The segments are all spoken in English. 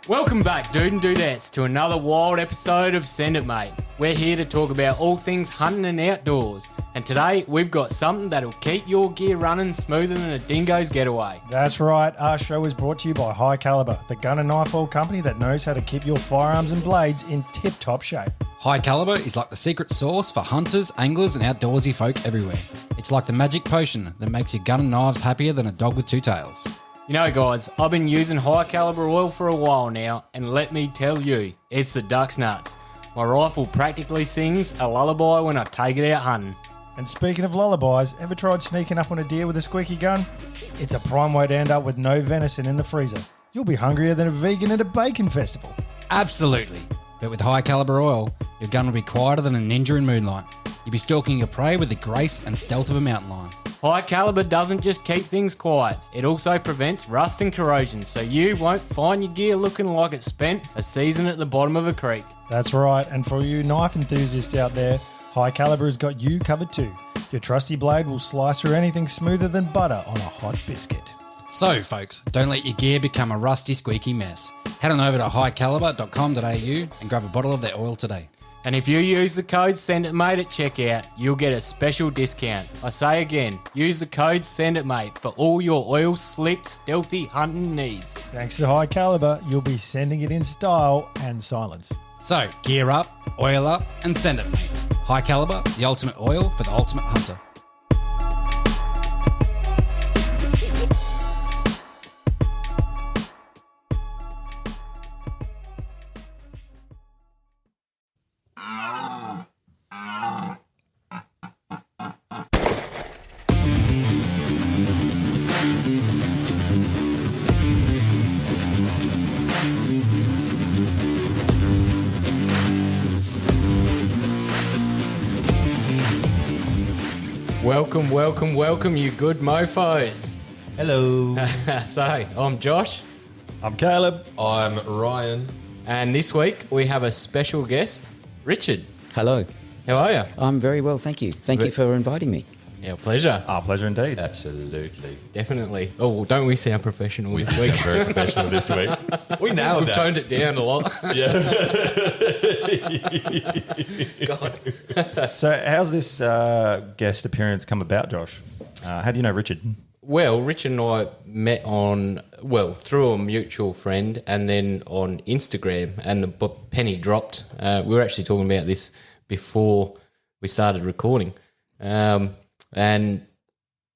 Welcome back, dude and dudettes, to another wild episode of Send It Mate. We're here to talk about all things hunting and outdoors. And today, we've got something that'll keep your gear running smoother than a dingo's getaway. That's right. Our show is brought to you by High Caliber, the gun and knife oil company that knows how to keep your firearms and blades in tip-top shape. High Caliber is like the secret sauce for hunters, anglers, and outdoorsy folk everywhere. It's like the magic potion that makes your gun and knives happier than a dog with two tails. You know, guys, I've been using High Caliber oil for a while now, and let me tell you, it's the duck's nuts. My rifle practically sings a lullaby when I take it out hunting. And speaking of lullabies, ever tried sneaking up on a deer with a squeaky gun? It's a prime way to end up with no venison in the freezer. You'll be hungrier than a vegan at a bacon festival. Absolutely. But with High Caliber oil, your gun will be quieter than a ninja in moonlight. You'll be stalking your prey with the grace and stealth of a mountain lion. High Caliber doesn't just keep things quiet, it also prevents rust and corrosion, so you won't find your gear looking like it spent a season at the bottom of a creek. That's right, and for you knife enthusiasts out there, High Caliber has got you covered too. Your trusty blade will slice through anything smoother than butter on a hot biscuit. So, folks, don't let your gear become a rusty, squeaky mess. Head on over to highcaliber.com.au and grab a bottle of their oil today. And if you use the code SENDITMATE at checkout, you'll get a special discount. I say again, use the code SENDITMATE for all your oil slick, stealthy hunting needs. Thanks to High Caliber, you'll be sending it in style and silence. So, gear up, oil up, and send it, mate. High Caliber, the ultimate oil for the ultimate hunter. Welcome, you good mofos. Hello. So, I'm Josh, I'm Caleb. I'm Ryan. and this week we have a special guest, Richard. Hello. How are you? I'm very well, thank you. Thank you for inviting me. Yeah, pleasure. Our pleasure indeed. Absolutely. Definitely. Oh, well, don't we sound professional We this do week? sound very professional this week. We nailed We've that. toned it down a lot. God. So how's this guest appearance come about, Josh? How do you know Richard? Well, Richard and I met through a mutual friend and then on Instagram, and the penny dropped. We were actually talking about this before we started recording. And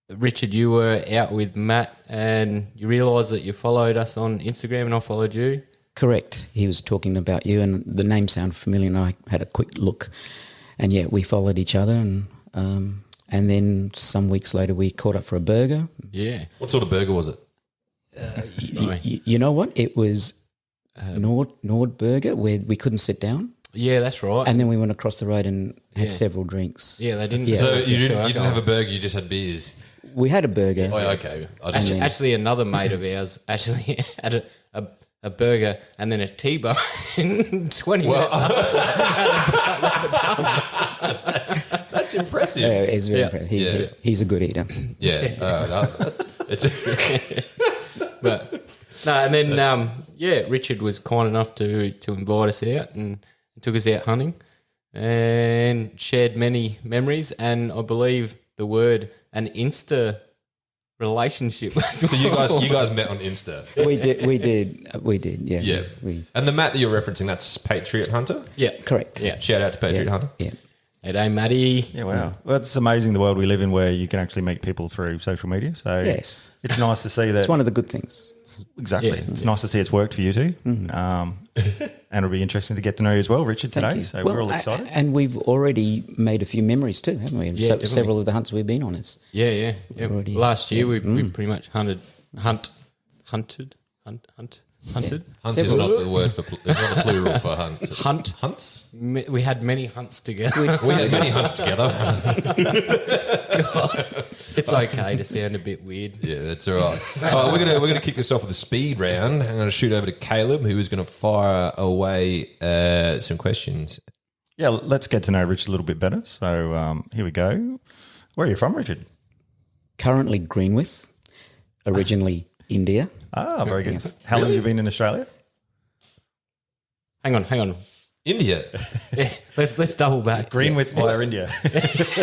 Richard, you were out with Matt and you realised that you followed us on Instagram and I followed you. Correct. He was talking about you and the name sounded familiar and I had a quick look. And yeah, we followed each other and then some weeks later we caught up for a burger. Yeah. What sort of burger was it? You know what? It was Nord Burger where we couldn't sit down. Yeah, that's right. And then we went across the road and had several drinks. Yeah, they didn't. Yeah. So you didn't have a burger, you just had beers. We had a burger. Oh, yeah, okay. I just, Actually, another mate of ours actually had a burger and then a T-bone 20 minutes up. that's impressive. He's very impressive. He's a good eater. Yeah. But no, and then Richard was kind enough to invite us out and took us out hunting and shared many memories, and I believe the word an Insta relationship was So you guys met on Insta. We did. Yeah. Yeah. And the Matt that you're referencing, that's Patriot Hunter? Yeah. Correct. Yeah. Shout out to Patriot Hunter. Yeah. Hey, day, Matty. Yeah, wow. Well, it's amazing the world we live in where you can actually meet people through social media. So Yes. it's nice to see that. It's one of the good things. Exactly. Yeah. It's nice to see it's worked for you too. And it'll be interesting to get to know you as well, Richard, Thank today. you. So Well, we're all excited. And we've already made a few memories too, haven't we? Yeah, definitely. Several of the hunts we've been on is. Yeah. Already Last is, year yeah. we pretty much hunted. Hunt is Several. not the word for, it's not a plural for hunt. It's Hunt. Hunts? We had many hunts together. We had many hunts together. It's okay to sound a bit weird. Yeah, that's all right. All right, we're gonna kick this off with a speed round. I'm gonna shoot over to Caleb, who is gonna fire away some questions. Yeah, let's get to know Richard a little bit better. So here we go. Where are you from, Richard? Currently Greenwith, originally India. Ah, very good. Yes. How long have you been in Australia? Hang on. India. Yeah, let's double back. Green with via India.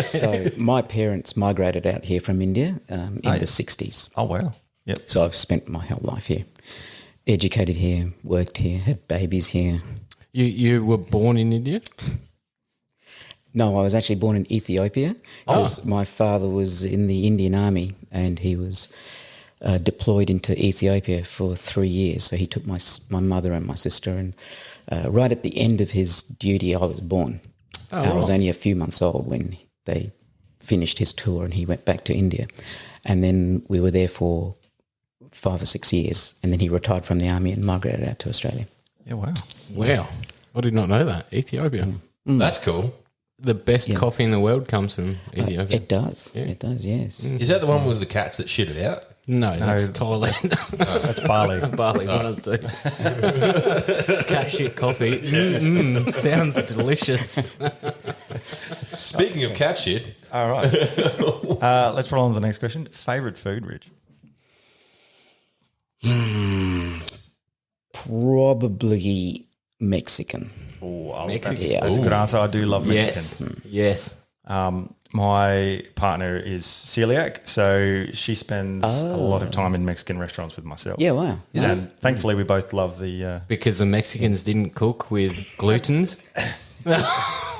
So my parents migrated out here from India in the 60s. Oh, wow. Yep. So I've spent my whole life here. Educated here, worked here, had babies here. You were born in India? No, I was actually born in Ethiopia because my father was in the Indian Army and he was deployed into Ethiopia for 3 years. So he took my mother and my sister, and right at the end of his duty, I was born. I was only a few months old when they finished his tour and he went back to India. And then we were there for 5 or 6 years, and then he retired from the army and migrated out to Australia. Yeah, wow. Wow. I did not know that. Ethiopia. That's cool. The best coffee in the world comes from Ethiopia. It does. Yeah. It does, yes. Is that the one with the cats that shit it out? No, that's Thailand. That's Bali. Bali, one of the two. Cat shit coffee. Sounds delicious. Speaking of cat shit, All right. Let's roll on to the next question. Favourite food, Rich? Probably Mexican. Oh, Mexican. that's a good answer. I do love Mexican. Yes. My partner is celiac, so she spends a lot of time in Mexican restaurants with myself. Yeah, wow. And thankfully, we both love the. Because the Mexicans didn't cook with glutens.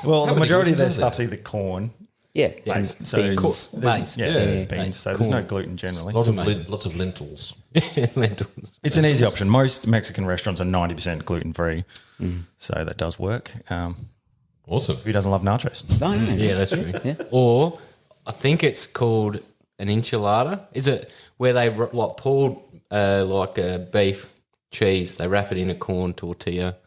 Well, the majority of their stuff's either corn. Yeah, And and so beans. Maize. beans. Maize. So there's no Corn. gluten generally. lots amazing. of lentils. Lentils. It's an easy option. Most Mexican restaurants are 90% gluten free, so that does work. Awesome. Who doesn't love nachos? Oh, no. Yeah, that's true. Yeah. Or I think it's called an enchilada. Is it where they pulled beef cheese, they wrap it in a corn tortilla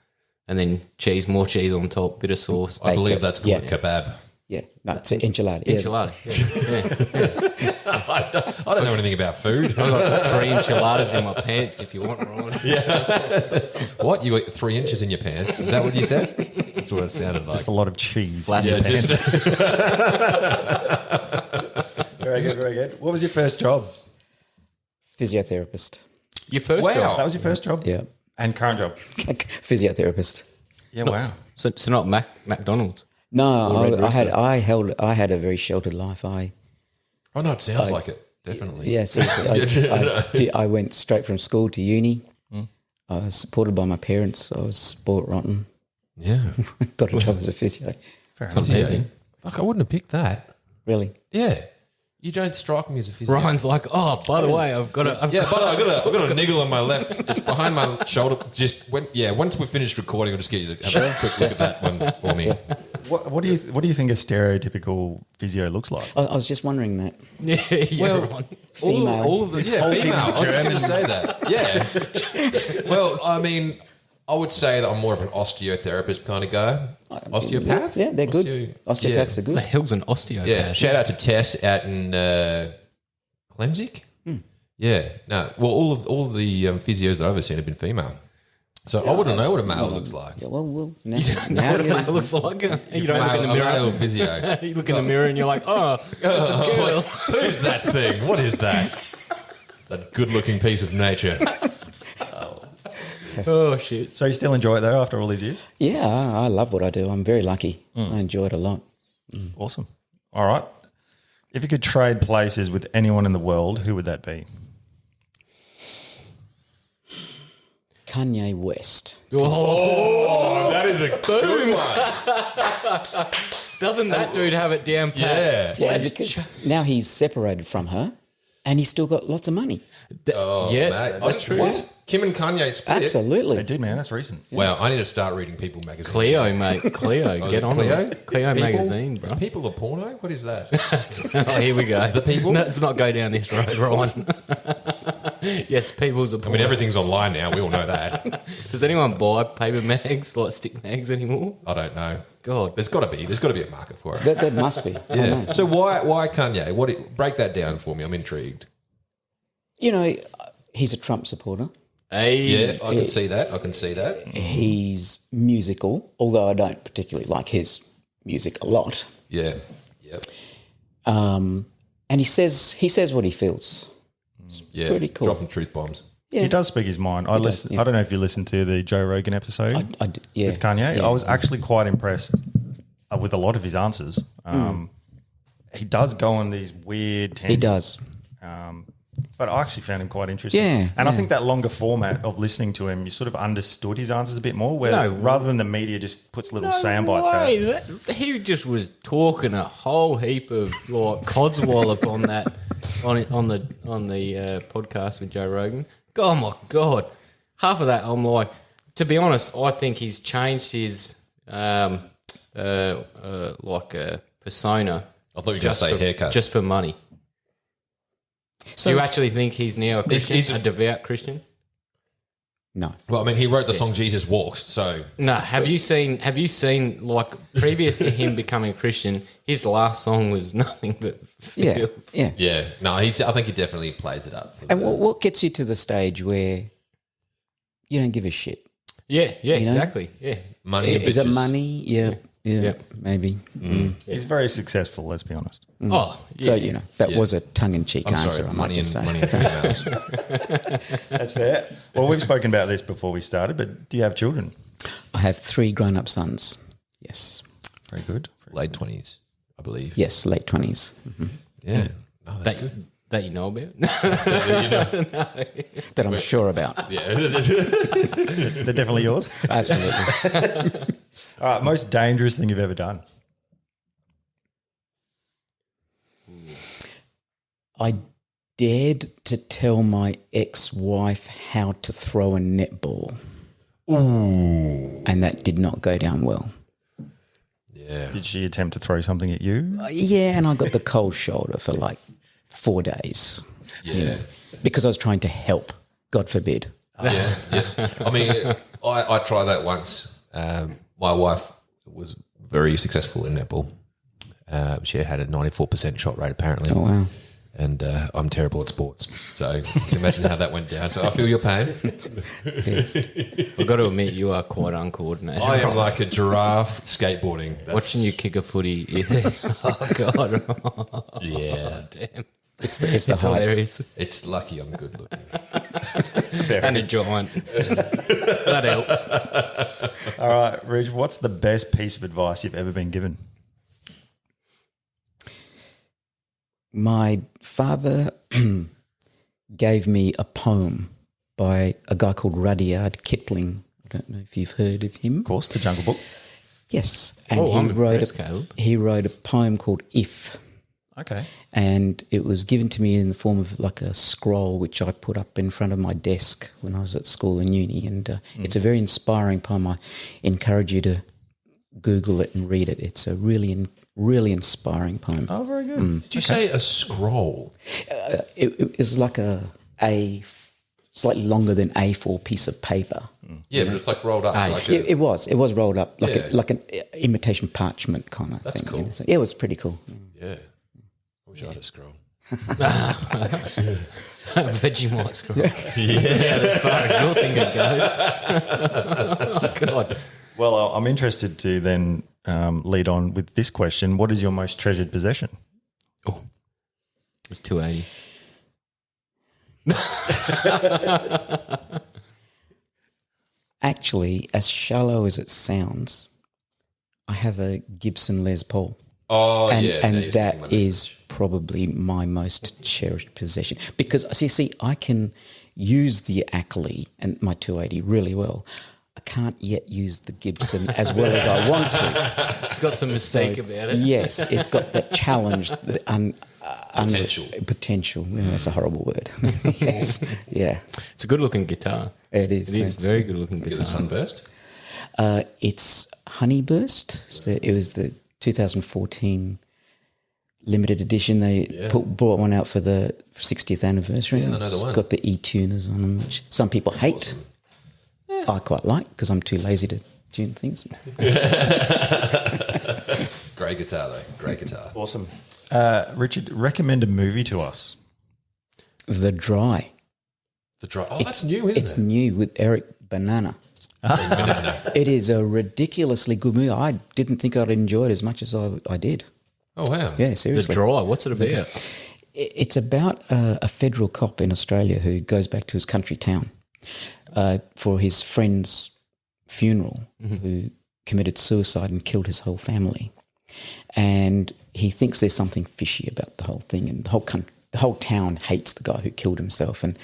and then more cheese on top, bit of sauce. I believe that's called Yeah. a kebab. Yeah, no, it's an enchilada. Yeah. Enchilada. Yeah. I don't know anything about food. I've got 3 enchiladas in my pants if you want, Ryan. What? You got 3 inches in your pants? Is that what you said? That's what it sounded like. Just a lot of cheese. Flaccid pants. Very good, very good. What was your first job? Physiotherapist. Your first Wow. job? That was your first job? Yeah. And current job? Physiotherapist. Yeah, wow. So not McDonald's. No, Red I had a very sheltered life. Oh, no, it sounds like it. Definitely. Yeah, seriously. I went straight from school to uni. I was supported by my parents. I was sport rotten. Yeah. Got a job as a physio. Yeah. Fuck, I wouldn't have picked that. Really? Yeah. You don't strike me as a physio. Ryan's like, oh, by the way, I've got I've got a niggle on my left. It's behind my shoulder. Once we're finished recording, I'll just get you to have a quick look at that one for me. What do you think a stereotypical physio looks like? I was just wondering that. Ryan. Female. All of this, female. I was going to say that. Yeah. Well, I mean, I would say that I'm more of an osteotherapist kind of guy. Osteopath? Yeah, they're good. Osteopaths are The good. hell's an osteopath? Yeah. Shout out to Tess out in Clemsic. Yeah. No. Well, all of the physios that I've ever seen have been female. So I wouldn't know what a male looks like. Yeah, well, now, You don't know now what a you- male looks like. You don't look in the A mirror. male physio. You look in the mirror and you're like, oh, that's a girl. Who's that thing? What is that? That good-looking piece of nature. Oh, shit. So you still enjoy it though after all these years? Yeah, I love what I do. I'm very lucky. I enjoy it a lot. Awesome. All right. If you could trade places with anyone in the world, who would that be? Kanye West. Oh, That is a good one. doesn't that dude have it down pat? Yeah. Yeah, because now he's separated from her and he's still got lots of money. Yeah, Mate, that's true. What? Kim and Kanye split. They Absolutely. did, man. That's recent. Wow, I need to start reading People magazine. Cleo, mate. Cleo. Get on Cleo? it. Cleo People? magazine, bro. Is People a porno? What is that? Oh, here we go. The People? No, let's not go down this road, Ryan. Yes, People's a I porn. mean, everything's online now. We all know that. Does anyone buy paper mags, like stick mags anymore? I don't know. God. There's got to be. There's got to be a market for it. That must be. I know. Yeah. So why Kanye? Break that down for me. I'm intrigued. You know, he's a Trump supporter. Hey. Yeah, I can see that. I can see that. He's musical, although I don't particularly like his music a lot. Yeah. Yep. And he says what he feels. Yeah. Pretty cool. Dropping truth bombs. He does speak his mind. I listen. I don't know if you listened to the Joe Rogan episode with Kanye. Yeah. I was actually quite impressed with a lot of his answers. He does go on these weird tangents. He does. But I actually found him quite interesting. Yeah, And I think that longer format of listening to him, you sort of understood his answers a bit more, where rather than the media just puts little sound bites out. He just was talking a whole heap of like codswallop on that on the podcast with Joe Rogan. Oh my god, half of that I'm like, to be honest, I think he's changed his persona. I thought you were going to say haircut. just for money. So Do you actually think he's now a Christian, he's a devout Christian? no. Well, I mean, he wrote the song Jesus Walks, so... No. Have you seen like previous to him becoming a Christian, his last song was nothing but Yeah, filth. yeah. Yeah, no, I think he definitely plays it up. And what gets you to the stage where you don't give a shit? Yeah, know? exactly. Yeah. Money and Is it bitches. money? Yeah, maybe. He's very successful, let's be honest. Oh, yeah. So, that was a tongue-in-cheek I'm answer, sorry, I might just say. money and females. That's fair. Well, we've spoken about this before we started, but do you have children? I have 3 grown-up sons. Yes. Very good. Late 20s, I believe. Yes, late 20s. Yeah. No, that's That you know about? That I'm sure about. They're definitely yours. Absolutely. All right, most dangerous thing you've ever done? I dared to tell my ex-wife how to throw a netball. Ooh. And that did not go down well. yeah. Did she attempt to throw something at you? Yeah, and I got the cold shoulder for like 4 days. Yeah. Because I was trying to help, God forbid. Yeah. I mean, I tried that once. My wife was very successful in netball. She had a 94% shot rate, apparently. Oh, wow. And I'm terrible at sports. So you can imagine how that went down. So I feel your pain. Yes. I've got to admit, you are quite uncoordinated. I am like a giraffe skateboarding. That's- Watching you kick a footy. Oh, God. Yeah. Damn. It's the height. Hilarious. It's lucky I'm good looking. And a giant. That helps. All right, Reg, what's the best piece of advice you've ever been given? My father gave me a poem by a guy called Rudyard Kipling. I don't know if you've heard of him. Of course, the Jungle Book. Yes. And I'm he wrote impressed, Caleb. he wrote a poem called If. Okay. And it was given to me in the form of like a scroll, which I put up in front of my desk when I was at school and uni. And it's a very inspiring poem. I encourage you to Google it and read it. It's a really inspiring poem. Oh, very good. Did you say a scroll? It was like a slightly longer than A4 piece of paper. Yeah, but it's like rolled up. Like It was rolled up like Yeah. like an imitation parchment kind of That's thing. cool. So it was pretty cool. yeah. I wish I had a scroll. Vegemite scroll. That's about as far as your finger goes. Oh, God. Well, I'm interested to then lead on with this question. What is your most treasured possession? Oh, it's 280. Actually, as shallow as it sounds, I have a Gibson Les Paul. Oh, And yeah. that is probably my most cherished possession. Because, see, I can use the Ackley and my 280 really well. I can't yet use the Gibson as well as I want to. It's got some mistake about it. Yes, it's got that challenge, the Potential. potential. Yeah, that's a horrible word. Yes, yeah, It's a good looking guitar. it is. It is thanks. very good looking Get the guitar. sunburst. It's Honeyburst. So it was the 2014 limited edition. They brought one out for the 60th anniversary. Yeah, I know the It's one. got the E-tuners on them, which some people hate. I quite like because I'm too lazy to tune things. Great guitar, though. Great guitar. Awesome. Richard, recommend a movie to us. The Dry. The dry. Oh, that's new, isn't It's it? new with Eric Banana. It is a ridiculously good movie. I didn't think I'd enjoy it as much as I did. Oh, wow. Yeah, The seriously. Dry, what's it about? It's about a federal cop in Australia who goes back to his country town for his friend's funeral, who committed suicide and killed his whole family. And he thinks there's something fishy about the whole thing, and the whole town hates the guy who killed himself. And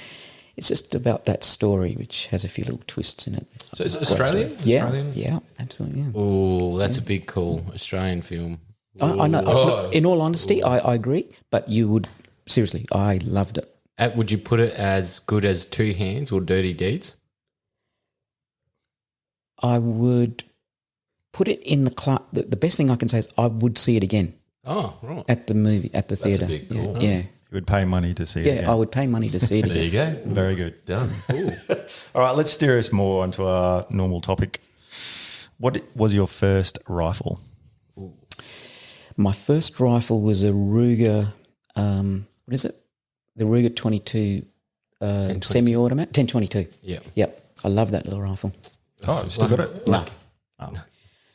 it's just about that story, which has a few little twists in it. So is it Australian? Yeah, Australian? yeah, absolutely. Yeah. Oh, that's a big call. Australian film. I know. In all honesty, I agree. But you would seriously, I loved it. Would you put it as good as Two Hands or Dirty Deeds? I would put it in the club. The best thing I can say is I would see it again Oh, right. at the theatre. a big call. Yeah, You would pay money to see it yeah. again. I would pay money to see it There you again. go. Very good. Done. All right, let's steer us more onto our normal topic. What was your first rifle? My first rifle was a Ruger. What is it? The Ruger 22 semi-automatic 1022. Yeah. Yep. I love that little rifle. Oh, you still got it? No. Oh.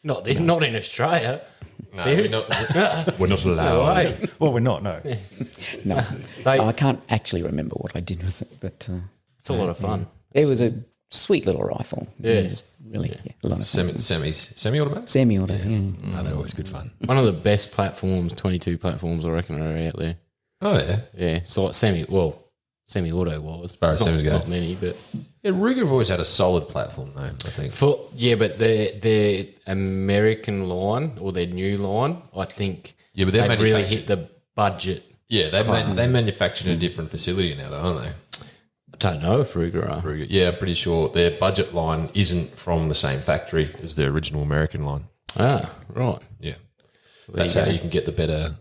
Not in Australia. No, Serious? we're not allowed. No way. Well, we're not, no. No. They- I can't actually remember what I did with it, but It's a lot of fun. it was a sweet little rifle. Yeah. Just really a lot of fun. Semi-automatic? Semi-auto, yeah. No, they're always good fun. One of the best platforms, 22 platforms, I reckon, are out there. Oh, yeah. Yeah, so like semi-auto was. far as It's semis go. not many, but Yeah, Ruger have always had a solid platform, though, I think. but their American line or their new line, I think, Yeah, but they're they've really manufactured- hit the budget. Yeah, they manufacture in a different facility now, though, aren't they? I don't know if Ruger are. Ruger. Yeah, I'm pretty sure their budget line isn't from the same factory as their original American line. Ah, right. Yeah. There That's you how go. you can get the better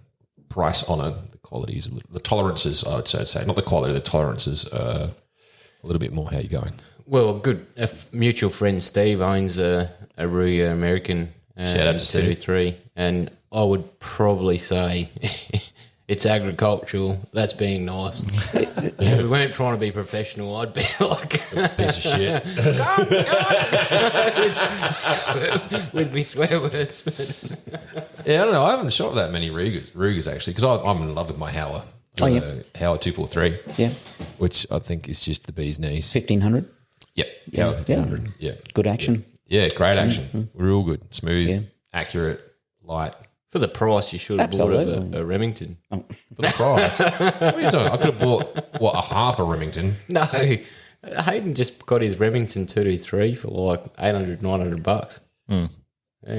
price on it. The quality is the tolerances, I would say, not the quality, the tolerances are a little bit more how you're going. Well, good. A mutual friend, Steve, owns a Ruger American Shout out to Steve. 33, and I would probably say it's agricultural. That's being nice. If we weren't trying to be professional, I'd be like Piece of shit. with me swear words. Yeah, I don't know. I haven't shot that many Rugers actually, because I'm in love with my Hauer. Oh, yeah. Hauer 243. Yeah. Which I think is just the bee's knees. 1500. Yep. Yeah. Hauer 1500. Yeah. Good action. Yeah, great action. Real good. Smooth, Yeah. accurate, light. For the price, you should have bought Absolutely. a Remington. For the price. What are you talking? I could have bought, a half a Remington. No, Hayden just got his Remington 223 for like $800-900.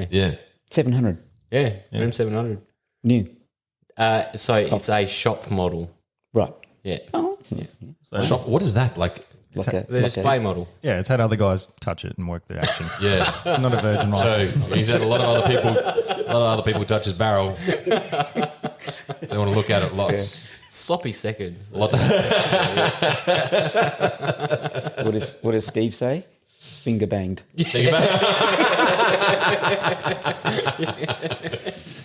Yeah. 700. Yeah, Rem 700. New. So it's a shop model. Right. Yeah, Oh. Yeah. Shop, what is that? Like, Like a, the display a, model. Yeah, it's had other guys touch it and work the action. yeah. It's not a virgin rifle. So he's had a lot of other people touch his barrel. They want to look at it lots. Sloppy seconds. Lots. what does Steve say? Finger banged. Think about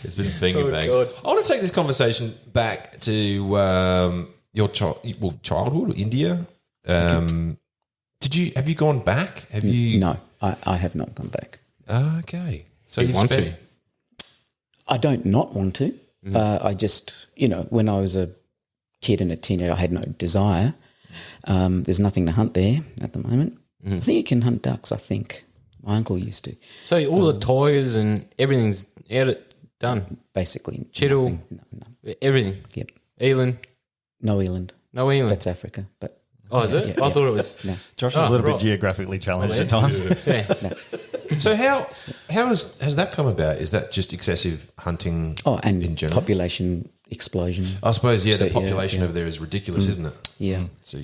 It's been finger banged. God. I want to take this conversation back to your childhood, India. Have you gone back? Have you? No, I have not gone back. Okay. So You you want spent. I don't not want to. I just, when I was a kid and a teenager, I had no desire. There's nothing to hunt there at the moment. I think you can hunt ducks, I think. My uncle used to. So all the toys and everything's done. Basically. Chittle. nothing. No. Everything. Yep. Eland. No eland. No Eland. That's Africa. But Oh, is it? Yeah, I thought it was. no. Josh is a little right. bit geographically challenged yeah. at times. Yeah. So how has that come about? Is that just excessive hunting? Oh, and in general, population explosion. I suppose the yeah, population yeah. over there is ridiculous, isn't it? Yeah. So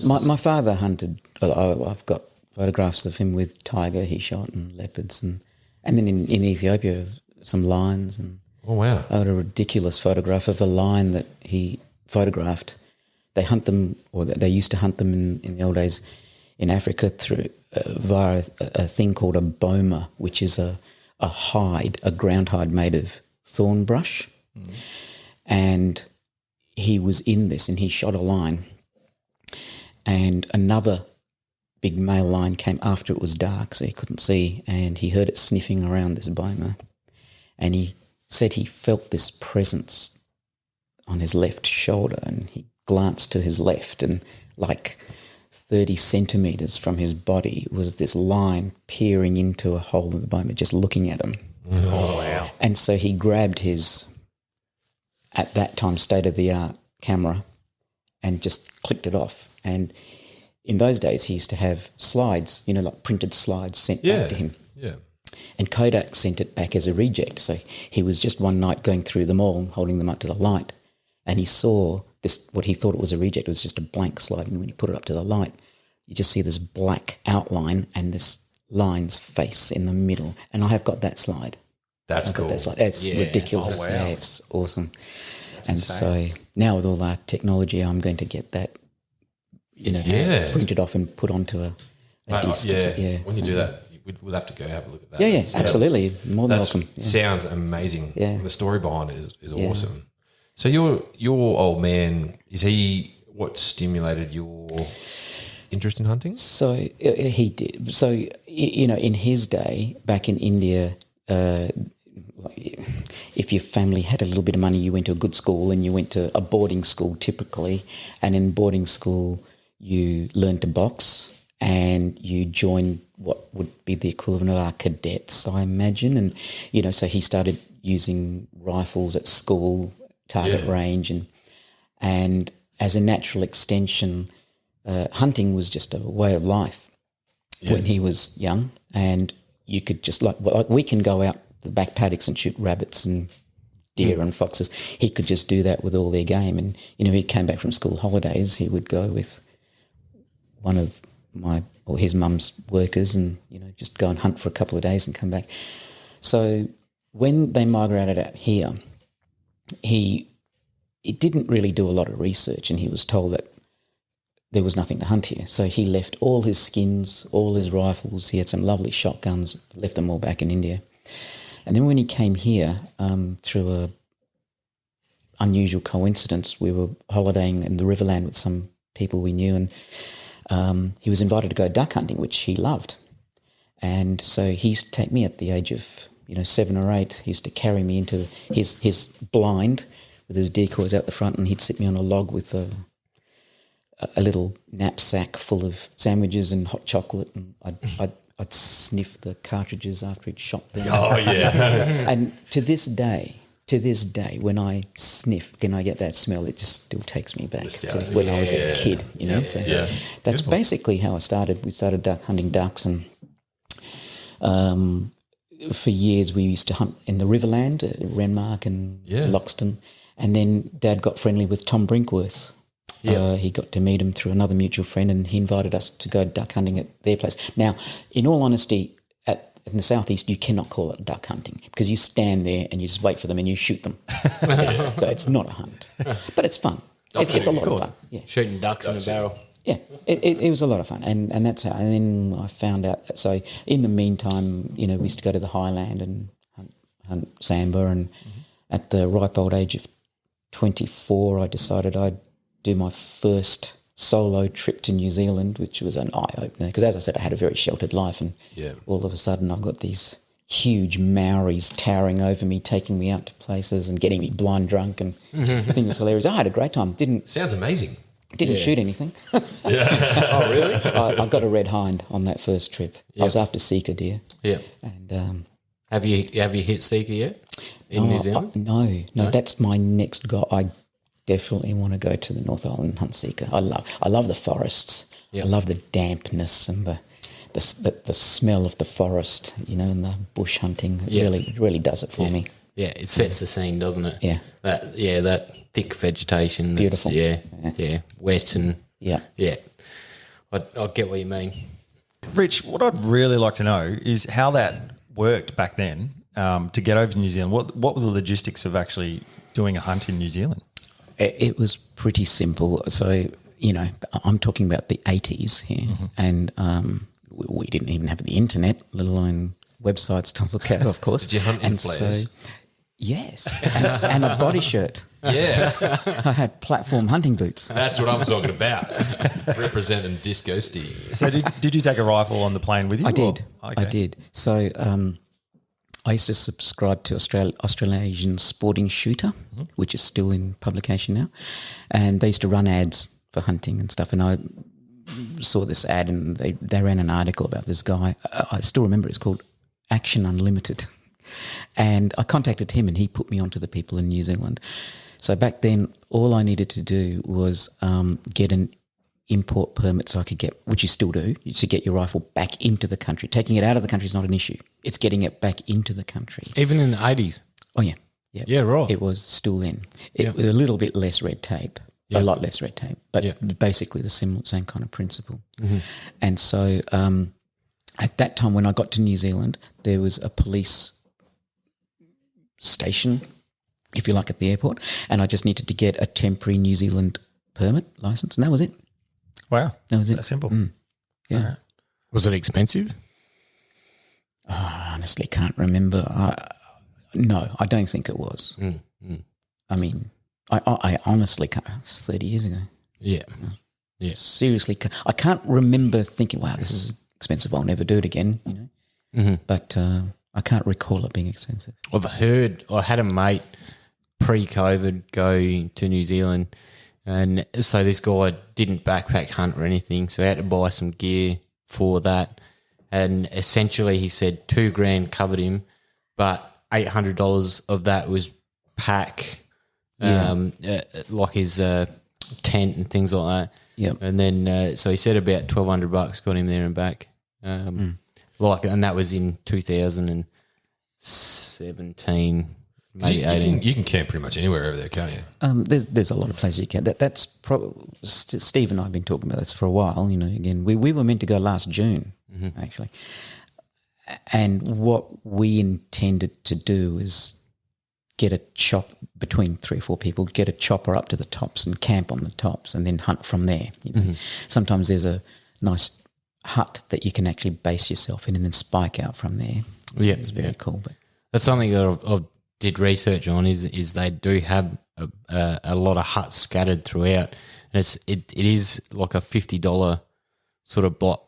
My father hunted. I've got photographs of him with tiger he shot and leopards and then in Ethiopia some lions, and oh wow, I had a ridiculous photograph of a lion that he photographed. They hunt them, or they used to hunt them in the old days in Africa through via a thing called a boma, which is a ground hide made of thorn brush. And he was in this and he shot a lion, and another big male lion came after it was dark, so he couldn't see, and he heard it sniffing around this boma, and he said he felt this presence on his left shoulder, and he glanced to his left, and like 30 centimetres from his body was this line peering into a hole in the bone, just looking at him. Oh, wow. And so he grabbed his, at that time, state-of-the-art camera and just clicked it off. And in those days, he used to have slides, like printed slides sent back to him. Yeah. And Kodak sent it back as a reject. So he was just one night going through them all, holding them up to the light, and he saw this, what he thought it was a reject. It was just a blank slide. And when he put it up to the light, you just see this black outline and this line's face in the middle. And I have got that slide. That's cool. That slide. It's ridiculous. Oh, wow. Yeah, it's awesome. So now with all our technology, I'm going to get that, printed off and put onto a disc. When you do that, we'll have to go have a look at that. Yeah, absolutely. More than welcome. Yeah. Sounds amazing. Yeah. The story behind it is awesome. So your old man, is he what stimulated your interest in hunting? So he did. So, in his day, back in India, if your family had a little bit of money, you went to a good school and you went to a boarding school typically. And in boarding school, you learned to box and you joined what would be the equivalent of our cadets, I imagine. And, so he started using rifles at school, target range. And as a natural extension, hunting was just a way of life when he was young. And you could just, like we can go out the back paddocks and shoot rabbits and deer and foxes. He could just do that with all their game. And, he came back from school holidays, he would go with one of his mum's workers and, just go and hunt for a couple of days and come back. So when they migrated out here, he didn't really do a lot of research, and he was told that there was nothing to hunt here. So he left all his skins, all his rifles. He had some lovely shotguns, left them all back in India. And then when he came here, through a unusual coincidence, we were holidaying in the Riverland with some people we knew, and he was invited to go duck hunting, which he loved. And so he used to take me at the age of 7 or 8. He used to carry me into his blind with his decoys out the front, and he'd sit me on a log with a little knapsack full of sandwiches and hot chocolate, and I'd sniff the cartridges after he'd shot them. Oh, yeah. And to this day, when I sniff, can I get that smell? It just still takes me back to when I was a kid, So that's basically how I started. We started hunting ducks, and for years we used to hunt in the Riverland, Renmark and Loxton. And then Dad got friendly with Tom Brinkworth. He got to meet him through another mutual friend, and he invited us to go duck hunting at their place. Now, in all honesty, in the southeast, you cannot call it duck hunting because you stand there and you just wait for them and you shoot them. So it's not a hunt, but it's fun. It's a lot of fun. Yeah. Shooting ducks in a barrel. Yeah, it was a lot of fun, and that's how. And then I found out. So in the meantime, we used to go to the highland and hunt sambar, and at the ripe old age of 24, I decided I'd do my first solo trip to New Zealand, which was an eye-opener because, as I said, I had a very sheltered life, and all of a sudden I've got these huge Maoris towering over me, taking me out to places and getting me blind drunk, and I think it was hilarious. I had a great time. Sounds amazing. Didn't shoot anything. Oh, really? I got a red hind on that first trip. I was after Sika deer. Yeah. And have you hit Sika yet in New Zealand? No, that's my next goal. I definitely want to go to the North Island and hunt Sika. I love the forests. I love the dampness and the smell of the forest, and the bush hunting. It really does it for me. Yeah, it sets the scene, doesn't it? Yeah. That thick vegetation. Beautiful. Wet and yeah. I get what you mean. Rich, what I'd really like to know is how that worked back then to get over to New Zealand. What were the logistics of actually doing a hunt in New Zealand? It was pretty simple. So, I'm talking about the 80s here, and we didn't even have the internet, let alone websites to look at, of course. Did you hunt in flares? So, yes, and a body shirt. Yeah. I had platform hunting boots. That's what I'm talking about. Representing Disco Steve. So did you take a rifle on the plane with you? I did. Okay. I did. So I used to subscribe to Australasian Sporting Shooter, which is still in publication now, and they used to run ads for hunting and stuff. And I saw this ad, and they ran an article about this guy. I still remember it's called Action Unlimited, and I contacted him, and he put me onto the people in New Zealand. So back then, all I needed to do was get an import permit so I could get, which you still do, to get your rifle back into the country. Taking it out of the country is not an issue. It's getting it back into the country. Even in the 80s. Oh, yeah. Yeah, Yeah, right. It was still then. It was a little bit less red tape, a lot less red tape, but basically the same kind of principle. And so at that time when I got to New Zealand, there was a police station, if you like, at the airport, and I just needed to get a temporary New Zealand permit license, and that was it. Wow. That was it. That simple. Yeah. All right. Was it expensive? I honestly can't remember. No, I don't think it was. I mean, I honestly can't. It's 30 years ago. Yeah. Yes. Seriously, I can't remember thinking, wow, this is expensive. I'll never do it again, you know. But I can't recall it being expensive. I've heard, I had a mate pre-COVID go to New Zealand, and so this guy didn't backpack hunt or anything, so he had to buy some gear for that. And essentially he said $2,000 covered him, but $800 of that was pack, like his tent and things like that. Yep. And then so he said about $1,200 got him there and back. Like, and that was in 2017, maybe 18. You can camp pretty much anywhere over there, can't you? There's a lot of places you can. That's probably Steve and I have been talking about this for a while. You know, again, we were meant to go last June, actually, and what we intended to do is get a chop between 3 or 4 people, get a chopper up to the tops and camp on the tops, and then hunt from there. You know? Sometimes there's a nice hut that you can actually base yourself in, and then spike out from there. Yeah, It's very cool. But that's something that I've did research on. Is they do have a lot of huts scattered throughout, and it is like a $50 sort of block.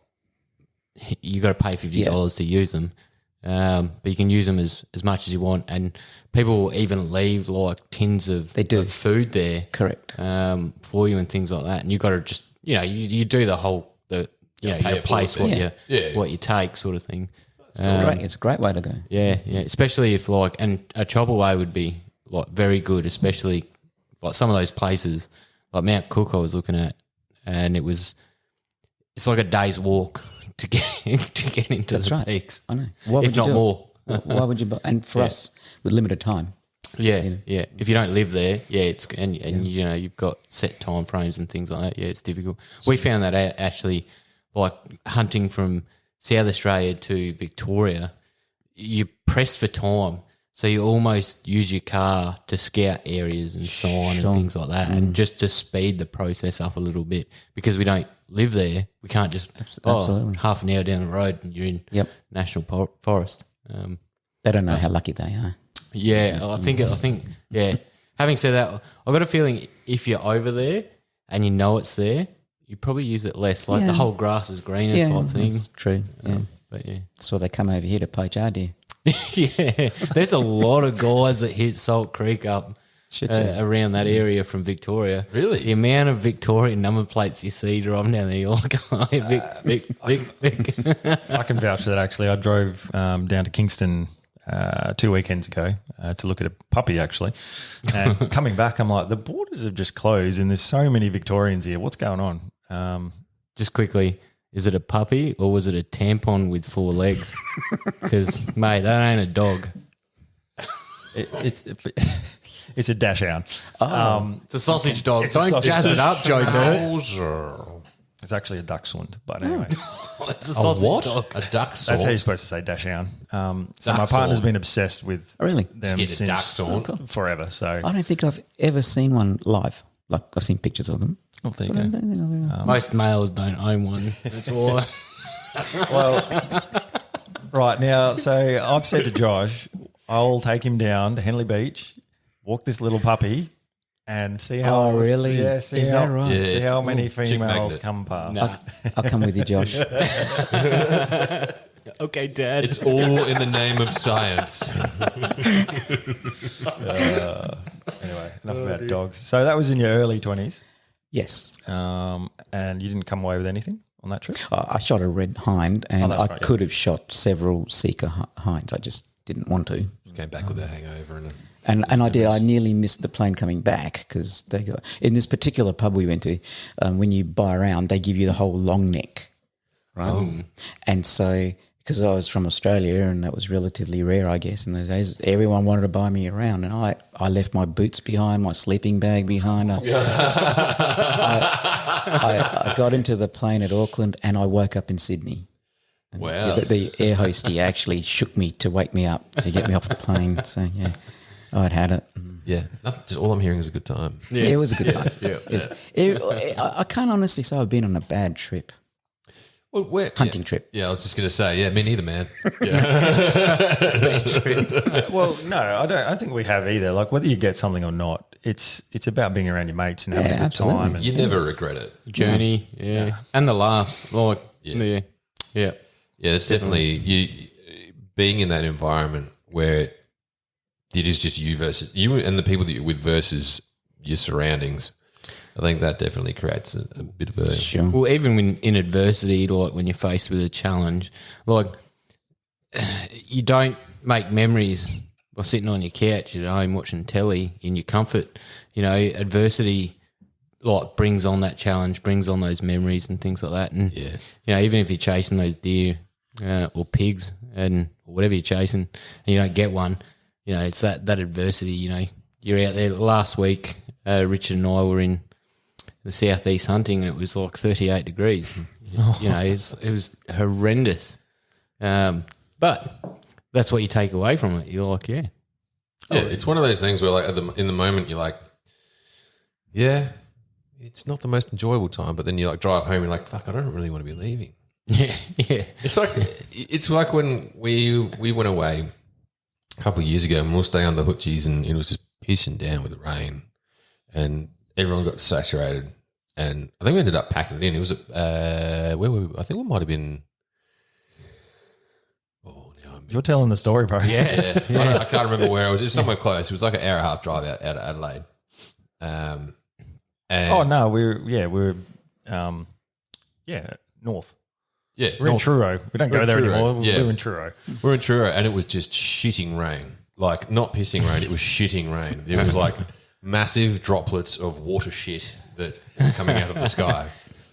You got to pay $50 to use them, but you can use them as much as you want. And people will even leave like tins of food there, correct, for you and things like that. And you got to just you do the whole you place what you take sort of thing. it's a great way to go. Yeah, especially if and a chop away would be like very good, especially like some of those places like Mount Cook I was looking at, and it's like a day's walk to get into the peaks. I know. Why would if not you do more. Why would you? And for us, with limited time. Yeah. If you don't live there, it's and you've got set time frames and things like that. Yeah, it's difficult. We found that out actually, like hunting from South Australia to Victoria, you press for time, so you almost use your car to scout areas and sign and things like that, and just to speed the process up a little bit, because we don't live there. We can't just half an hour down the road and you're in national forest. They don't know how lucky they are. Yeah, I think. Yeah. Having said that, I've got a feeling if you're over there and you know it's there, you probably use it less. Like the whole grass is greener type thing. That's true. Yeah. But That's why they come over here to poach our deer. yeah, there's a lot of guys that hit Salt Creek up around that area from Victoria. Really? The amount of Victorian number plates you see driving down there, you're like, oh, Vic. I can vouch for that, actually. I drove down to Kingston 2 weekends ago to look at a puppy, actually. And coming back, I'm like, the borders have just closed and there's so many Victorians here. What's going on? Just quickly, is it a puppy or was it a tampon with 4 legs? Because, mate, that ain't a dog. It's a dachshund. It's a sausage dog. It's a Don't sausage jazz it dog. up, Joe Dirt. It's actually a dachshund, but anyway. It's a sausage dog. A duck sauce? That's how you're supposed to say dachshund. So my partner's been obsessed with Really? them Get a duck sauce. forever. So I don't think I've ever seen one live. Like, I've seen pictures of them. oh, there you I go. don't think I've ever. Most males don't own one. That's why. Well, right now, so I've said to Josh, I'll take him down to Henley Beach, walk this little puppy, and see how. Oh, really? Yeah, see Is how, that right? See how many Chick females magnet. come past. I'll come with you, Josh. Okay, Dad. It's all in the name of science. Anyway, enough about dogs. So that was in your early 20s, Yes. and you didn't come away with anything on that trip? I shot a red hind, and that's I right, yeah. could have shot several Seeker hinds. I just didn't want to. Just came back with a hangover and And I did. I nearly missed the plane coming back because they got in this particular pub we went to. When you buy around, they give you the whole long neck, right? And so because I was from Australia and that was relatively rare, I guess, in those days, everyone wanted to buy me around, and I left my boots behind, my sleeping bag behind. I got into the plane at Auckland, and I woke up in Sydney. And Wow. the air hostie actually shook me to wake me up to get me off the plane. So yeah, I'd had it. yeah, just all I'm hearing is a good time. Yeah, it was a good time. I can't honestly say I've been on a bad trip, Well, hunting trip. Yeah, I was just going to say, yeah, me neither, man. Well, no, I don't. I think we have either. Like whether you get something or not, it's about being around your mates and having a good absolutely. time. And, You never regret it. Journey, yeah. And the laughs. Like, yeah. Yeah, it's definitely you being in that environment where it is just you versus you and the people that you're with versus your surroundings. I think that definitely creates a bit of a Sure. Well, even when in adversity, like when you're faced with a challenge, like you don't make memories by sitting on your couch at home watching telly in your comfort. You know, adversity like brings on that challenge, brings on those memories and things like that. And you know, even if you're chasing those deer or pigs and whatever you're chasing, and you don't get one, you know, it's that adversity. You know, you're out there. Last week, Richard and I were in the southeast hunting, and it was like 38 degrees. You know, it was horrendous. But that's what you take away from it. You're like, yeah, it's one of those things where like in the moment you're like, yeah, it's not the most enjoyable time, but then you like drive home and you're like, fuck, I don't really want to be leaving. yeah. It's like when we went away a couple of years ago and we were staying on the Hoochies and it was just pissing down with the rain and everyone got saturated and I think we ended up packing it in. It was where were we? I think we might have been. Oh, now I'm you're telling the story, bro. yeah. I can't remember where it was. It was somewhere close. It was like an hour and a half drive out of Adelaide. And Oh no, we're north. yeah, We're in Truro. We don't go in there Truro, anymore. yeah. We're in Truro. We're in Truro and it was just shitting rain. Like not pissing rain, it was shitting rain. It was like massive droplets of water shit that were coming out of the sky.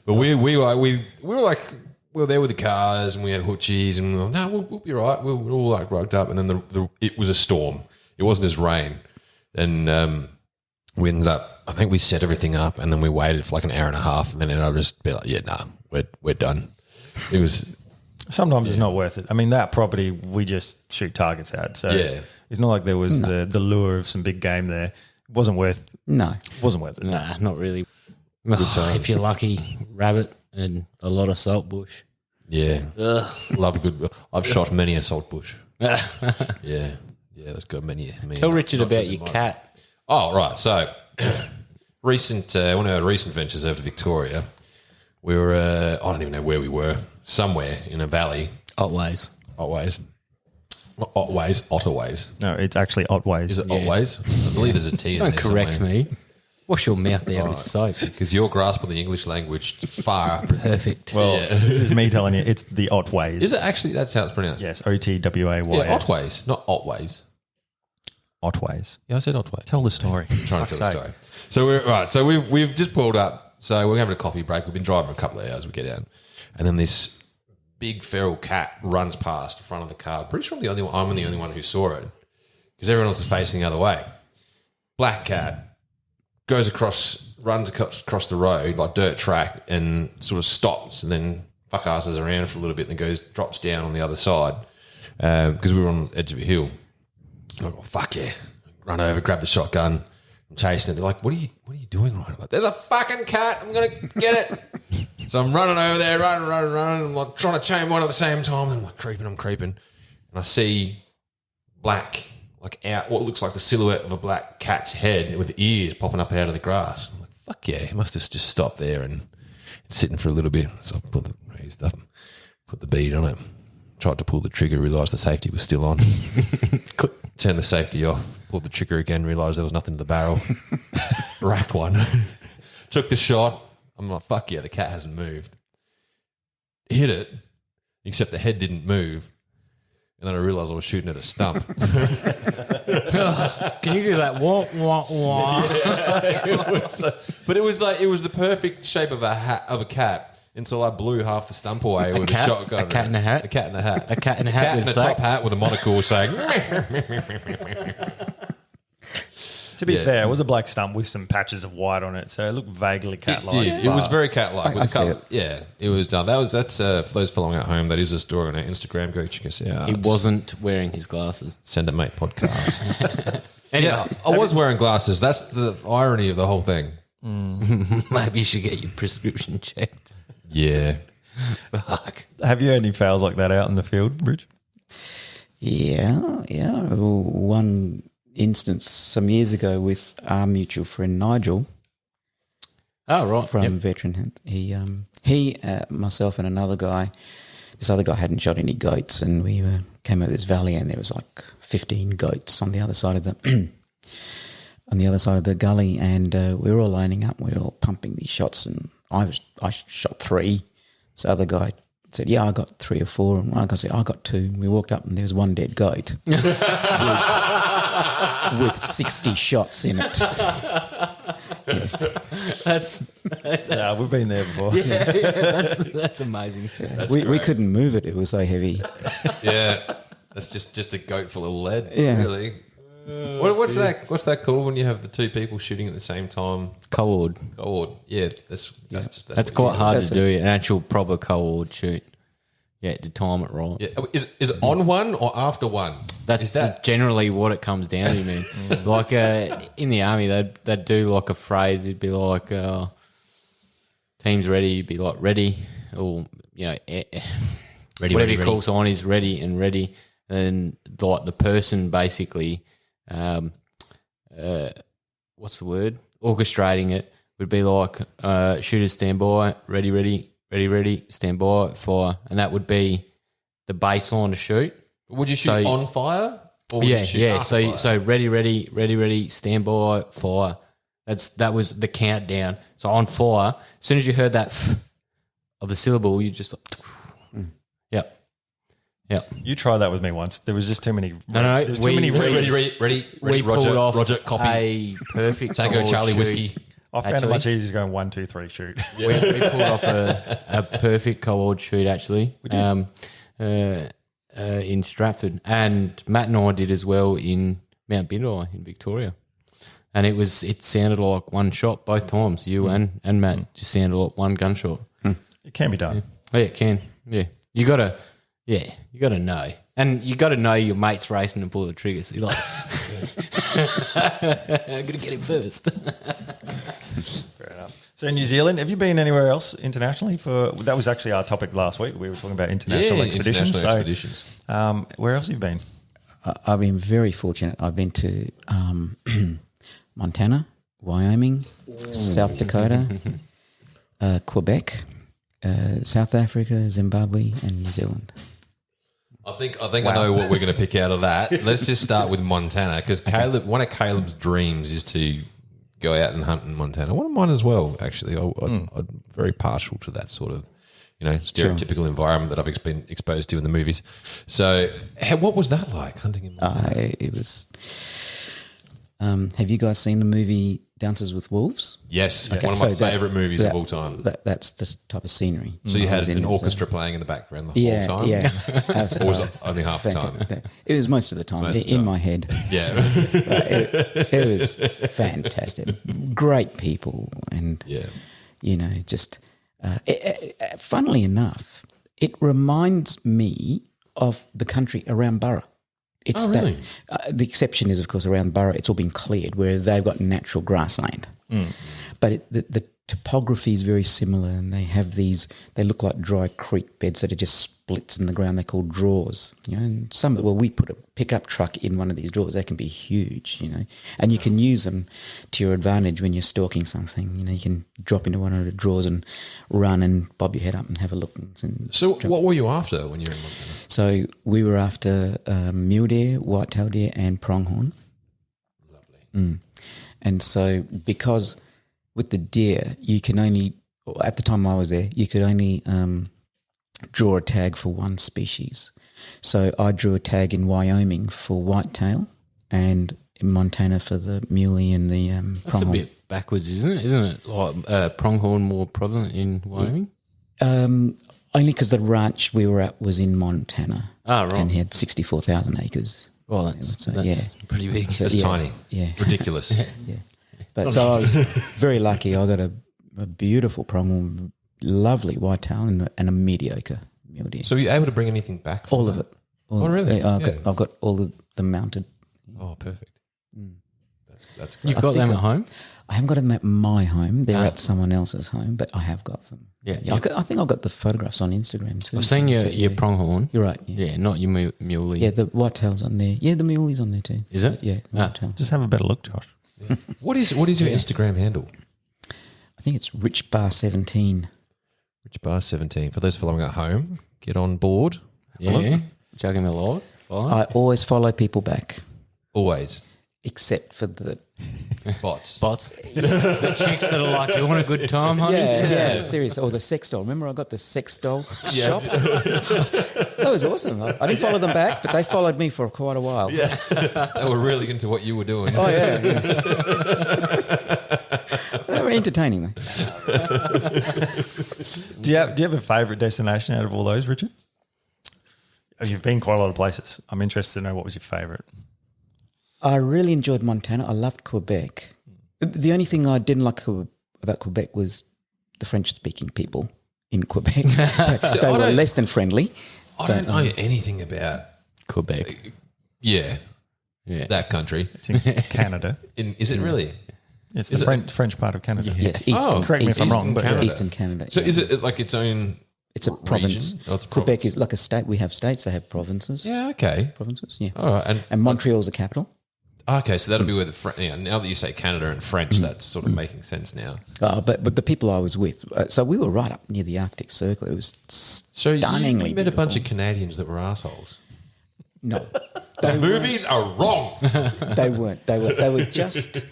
But we were there with the cars and we had Hoochies and we were like, no, we'll be right. We're all like rugged up and then it was a storm. It wasn't just rain. And we ended up, I think we set everything up and then we waited for like an hour and a half and then ended up just be like, yeah, nah, we're done. It was Sometimes it's not worth it. I mean, that property we just shoot targets at. So Yeah. it's not like there was the lure of some big game there. It wasn't worth No. it. Nah, not really. If you're lucky, rabbit and a lot of saltbush. yeah. Love a good. I've shot many a salt bush. Yeah, that's got many. Tell Richard about notches in your mine. cat. Oh, right. So, one of our recent ventures over to Victoria, we were, I don't even know where we were, somewhere in a valley. Otways. Otways. Not Otways, Otterways. No, it's actually Otways. Is it Otways? I believe there's a T in Don't there correct somewhere. me. Wash your mouth out with soap. Because your grasp of the English language far up. Perfect. Well, this is me telling you, it's the Otways. Is it actually, that's how it's pronounced? Yes, Otways. Yeah, Otways, not Otways. Otways. Yeah, I said Otways. Tell the story. I'm trying to Fuck's tell the sake. story. So we're right. So we've just pulled up. So we're having a coffee break. We've been driving for a couple of hours. We get out, and then this big feral cat runs past the front of the car. Pretty sure I'm the only one who saw it because everyone else is facing the other way. Black cat runs across the road like dirt track and sort of stops and then fuck asses around for a little bit and then drops down on the other side because we were on the edge of a hill. I'm like, oh, fuck yeah. Run over, grab the shotgun. I'm chasing it. They're like, what are you doing, Ryan? I'm like, there's a fucking cat. I'm going to get it. So I'm running over there, running. I'm like trying to chain one at the same time. And I'm like creeping. And I see black, like out, what looks like the silhouette of a black cat's head with ears popping up out of the grass. I'm like, fuck yeah. He must have just stopped there and it's sitting for a little bit. So I raised up, put the bead on it. tried to pull the trigger, realised the safety was still on. Turned the safety off, pulled the trigger again, realised there was nothing in the barrel. Racked one. Took the shot. I'm like, fuck yeah, the cat hasn't moved. Hit it, except the head didn't move. And then I realised I was shooting at a stump. Can you do that? Wah, wah, wah. But it was the perfect shape of a cat until I blew half the stump away with a shotgun. A cat in a hat? A cat in a hat. A cat in a A hat cat with in a sack? top hat with a monocle saying. To be fair, it was a black stump with some patches of white on it, so it looked vaguely cat-like. It did. It was very cat-like. I see it. Yeah, it was done. That's for those following at home. That is a story on our Instagram. Go check us out. He wasn't wearing his glasses. Send it, mate. Podcast. Anyway, Yeah, I was wearing glasses. That's the irony of the whole thing. maybe you should get your prescription checked. Yeah. Fuck. Have you had any fouls like that out in the field, Rich? Yeah. One instance some years ago with our mutual friend Nigel Oh, right. from Veteran Hunt. He, myself and another guy, this other guy hadn't shot any goats, and we came over this valley and there was like 15 goats on the other side of the on the other side of the gully, and we were all lining up, we were all pumping these shots, and I shot 3. This other guy said, yeah, I got 3 or 4, and one guy said, I got 2. We walked up and there was one dead goat with 60 shots in it. Yes. That's Yeah, we've been there before. that's amazing. We couldn't move it. It was so heavy. Yeah. That's just a goat full of lead. Yeah. Really. What's that called when you have the two people shooting at the same time? Cohort. Cohort. Yeah. That's That's what quite you- hard That's to do. An actual proper cohort shoot. Yeah, to time it right. Yeah. Is it on one or after one? That's that generally what it comes down to, man. Like in the army, they'd do like a phrase. It'd be like, "Team's ready." You'd be like, "Ready," or ready, whatever your call sign is, ready and ready. And like the person basically, what's the word? Orchestrating it would be like, shooters stand by, ready, stand by, fire, and that would be the baseline to shoot. Would you shoot So- on fire? Or would Yeah, you shoot yeah. after fire? So ready, stand by, fire. That was the countdown. So on fire, as soon as you heard that of the syllable, you just like, yep. You tried that with me once. There was just too many. No, there was too many ready. We Roger, pulled off Roger, copy. a perfect Tango cohort Charlie shoot. whiskey. I found it actually. much easier going 1, 2, 3, shoot. We pulled off a perfect cohort shoot actually. In Stratford, and Matt and I did as well in Mount Bindai in Victoria, and it sounded like one shot both times. You and Matt just sounded like one gunshot. It can be done. Oh, yeah, it can. Yeah, you gotta know, and you gotta know your mate's racing and pull the trigger. So you're like, I'm gonna get it first. Fair enough. So in New Zealand, have you been anywhere else internationally? That was actually our topic last week. We were talking about international expeditions. International expeditions. Where else have you been? I've been very fortunate. I've been to Montana, Wyoming, South Dakota, Quebec, South Africa, Zimbabwe, and New Zealand. I think I know what we're going to pick out of that. Let's just start with Montana because one of Caleb's dreams is to go out and hunt in Montana. One of mine as well, actually. I'm very partial to that sort of, stereotypical environment that I've been exposed to in the movies. So, what was that like hunting in Montana? It was. Have you guys seen the movie Dances with Wolves? Yes, Okay, one of so my that- favourite movies of all time. That's the type of scenery. So you I had was in an it, orchestra playing in the background the whole time? Yeah, Or absolutely. was it only half the time? It was most of the time Most of the in time. my head. Yeah. It was fantastic. Great people, and Yeah. just funnily enough, it reminds me of the country around Burra. It's Oh, really? the exception is, of course, around Burra, it's all been cleared, where they've got natural grassland. But the topography is very similar, and they have these. They look like dry creek beds that are just splits in the ground. They're called draws, And we put a pickup truck in one of these draws. They can be huge, and you can use them to your advantage when you're stalking something. You can drop into one of the drawers and run and bob your head up and have a look. So, what were you after when you were in Montana? So we were after mule deer, white-tailed deer, and pronghorn. Lovely. And so because with the deer, you can only, at the time I was there, you could only draw a tag for one species. So I drew a tag in Wyoming for whitetail and in Montana for the muley and the pronghorn. That's a bit backwards, isn't it? Isn't it? Like pronghorn more prevalent in Wyoming? Only because the ranch we were at was in Montana. Ah, right. And he had 64,000 acres. Well, that's yeah. pretty big. So, It's tiny. Yeah. Ridiculous. Yeah. But so I was very lucky. I got a beautiful pronghorn, lovely whitetail, and a mediocre mule deer. So were you able to bring anything back? From All that? of it. Oh, really? I've got all of them mounted. Oh, perfect. That's great. You've got them at home? I haven't got them at my home. They're at someone else's home, but I have got them. Yeah. I think I've got the photographs on Instagram too. I've seen your pronghorn. You're right. Yeah. Yeah, not your muley. Yeah, the whitetail's on there. Yeah, the muley's on there too. Is it? Yeah, whitetail. Just have a better look, Josh. What is your Instagram handle? I think it's richbar17. Richbar17. For those following at home, get on board. Yeah. Chuck him a lot. I always follow people back, Always. except for the Bots. Bots. The chicks that are like, you want a good time, honey? yeah, serious. Or the sex doll. Remember, I got the sex doll shop. That was awesome. I didn't follow them back, but they followed me for quite a while. Yeah. They were really into what you were doing. Oh yeah. They were entertaining though. Do you have a favourite destination out of all those, Richard? Oh, you've been quite a lot of places. I'm interested to know what was your favourite. I really enjoyed Montana. I loved Quebec. The only thing I didn't like about Quebec was the French-speaking people in Quebec. They were less than friendly. I don't know anything about Quebec. Yeah. Yeah. That country. It's in Canada. Is it really? It's the French part of Canada. Yes, Eastern. Correct me if I'm wrong, but Canada. Eastern Canada. So yeah. is it like its own It's a province. region? Oh, it's a Quebec province. is like a state. We have states. They have provinces. Yeah, okay. Provinces. Yeah. All right. And Montreal's the capital. Okay, so that'll be where now that you say Canada and French, that's sort of making sense now. But the people I was with, so we were right up near the Arctic Circle. It was So stunningly you met a bunch beautiful. of Canadians that were assholes. No, The movies are wrong. they weren't. They were just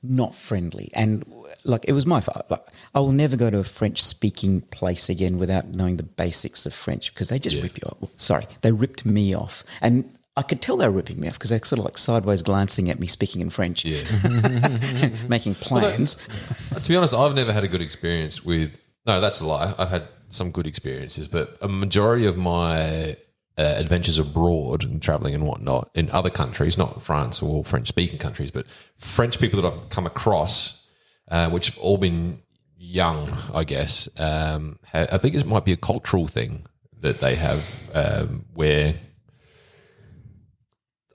not friendly. And like it was my fault. Like, I will never go to a French-speaking place again without knowing the basics of French because they just rip you off. Sorry, they ripped me off, and I could tell they were ripping me off because they're sort of like sideways glancing at me, speaking in French, making plans. To be honest, I've never had a good experience with. No, that's a lie. I've had some good experiences, but a majority of my adventures abroad and traveling and whatnot in other countries, not France or French-speaking countries, but French people that I've come across, which have all been young, I guess. I think it might be a cultural thing that they have where.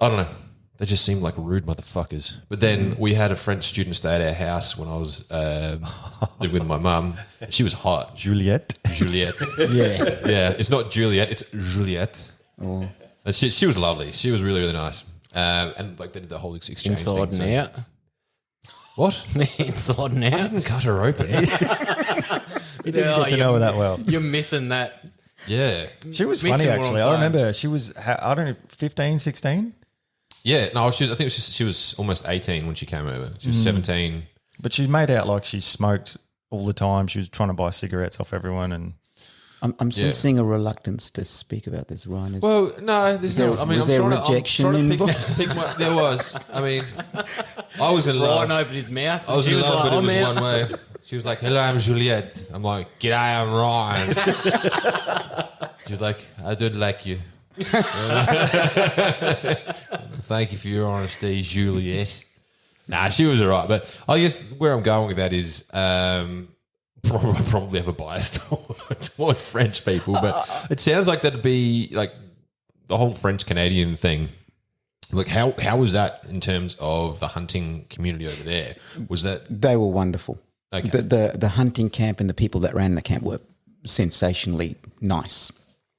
I don't know. They just seem like rude motherfuckers. But then we had a French student stay at our house when I was living with my mum. She was hot. Juliette. Juliette. Yeah. Yeah. It's not Juliette, it's Juliette. Oh. And she was lovely. She was really, really nice. And like they did the whole exchange Inside thing. and out. What? Inside and I out. didn't cut her open. You didn't get to know her that well. You're missing that. Yeah. She was Missing funny, what I'm actually. I saying. remember she was, I don't know, 15, 16? Yeah. No, I think it was she was almost 18 when she came over. She was 17. But she made out like she smoked all the time. She was trying to buy cigarettes off everyone. And I'm sensing a reluctance to speak about this, Ryan. Well, no, there's there- no. I mean, was I'm there trying rejection to involved? pick my. There was. I mean, I was in love. Ryan opened his mouth. I was she in was love, like, but it I'm was out. one way. She was like, "Hello, I'm Juliette." I'm like, "G'day, I'm Ryan." She's like, "I don't like you." Thank you for your honesty, Juliette. Nah, she was all right. But I guess where I'm going with that is probably have a bias towards French people. But it sounds like that'd be like the whole French-Canadian thing. Like, how was that in terms of the hunting community over there? Was that... They were wonderful. Okay. The hunting camp and the people that ran the camp were sensationally nice.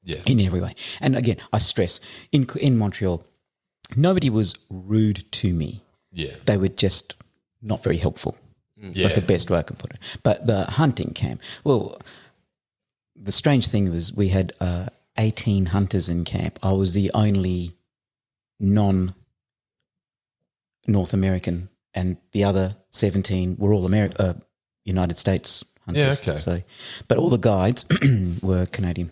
Yeah. In every way. And again, I stress, in Montreal, nobody was rude to me. Yeah. They were just not very helpful. Yeah. That's the best way I can put it. But the hunting camp, well, the strange thing was we had 18 hunters in camp. I was the only non-North American, and the other 17 were all United States hunters. Yeah, okay. So, but all the guides were Canadian.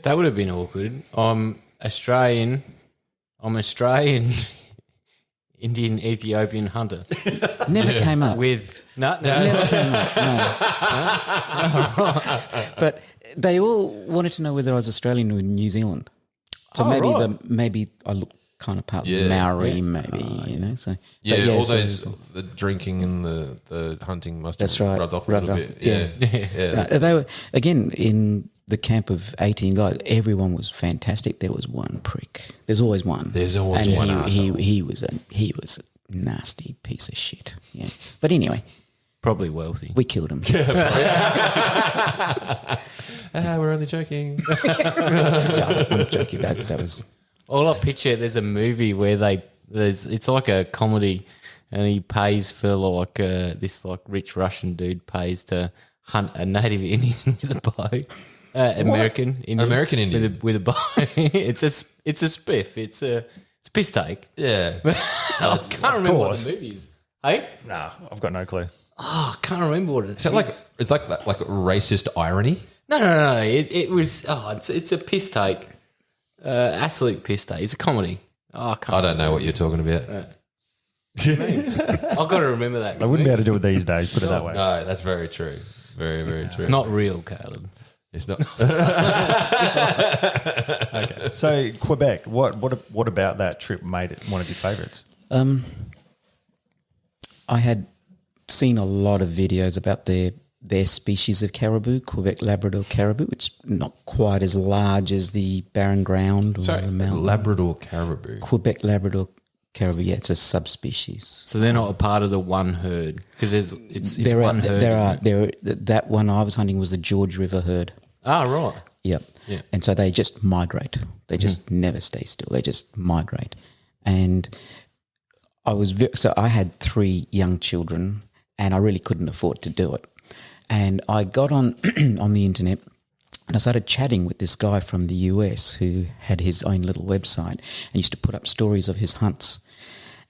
That would have been awkward. I'm Australian, Indian, Ethiopian hunter Never came up. with no. Never came up. No. But they all wanted to know whether I was Australian or New Zealand. So maybe I look kind of partly Maori, maybe you know. So Yeah, but all so- those the drinking and the hunting must have That's right. rubbed off a Rubbed little off, bit. Yeah. They were again in the camp of 18 guys. Everyone was fantastic. There was one prick. There's always one. There's always and one he was a nasty piece of shit. Yeah. But anyway, Probably wealthy. we killed him. We're only joking. No, I'm joking. That was All I picture, there's a movie where it's like a comedy, and he pays for like this like rich Russian dude pays to hunt a native Indian with a bow. American Indian. American Indian. with a bow. it's a spiff. It's a piss take. Yeah. I can't remember what course. the movie is. Hey, Nah, I've got no clue. I can't remember what it is. So it's like racist irony. No. It was. It's a piss take. Absolute piss take. It's a comedy. Oh, I can't. I don't know what you're talking about. I've got to remember that. I wouldn't be able to do it these days, put it that way. No, that's very true. Very, very true. It's not real, Caleb. It's not. Okay. So Quebec, what about that trip made it one of your favourites? I had seen a lot of videos about their species of caribou, Quebec Labrador caribou, which is not quite as large as the barren ground or Sorry, the mountain. Labrador caribou. Quebec Labrador caribou, yeah, it's a subspecies. So they're not a part of the one herd because it's There one herd. isn't it? that one I was hunting was the George River herd. Ah, right. Yep. Yeah. And so they just migrate. They just never stay still. They just migrate. And so I had 3 young children, and I really couldn't afford to do it. And I got on on the internet, and I started chatting with this guy from the US who had his own little website and used to put up stories of his hunts.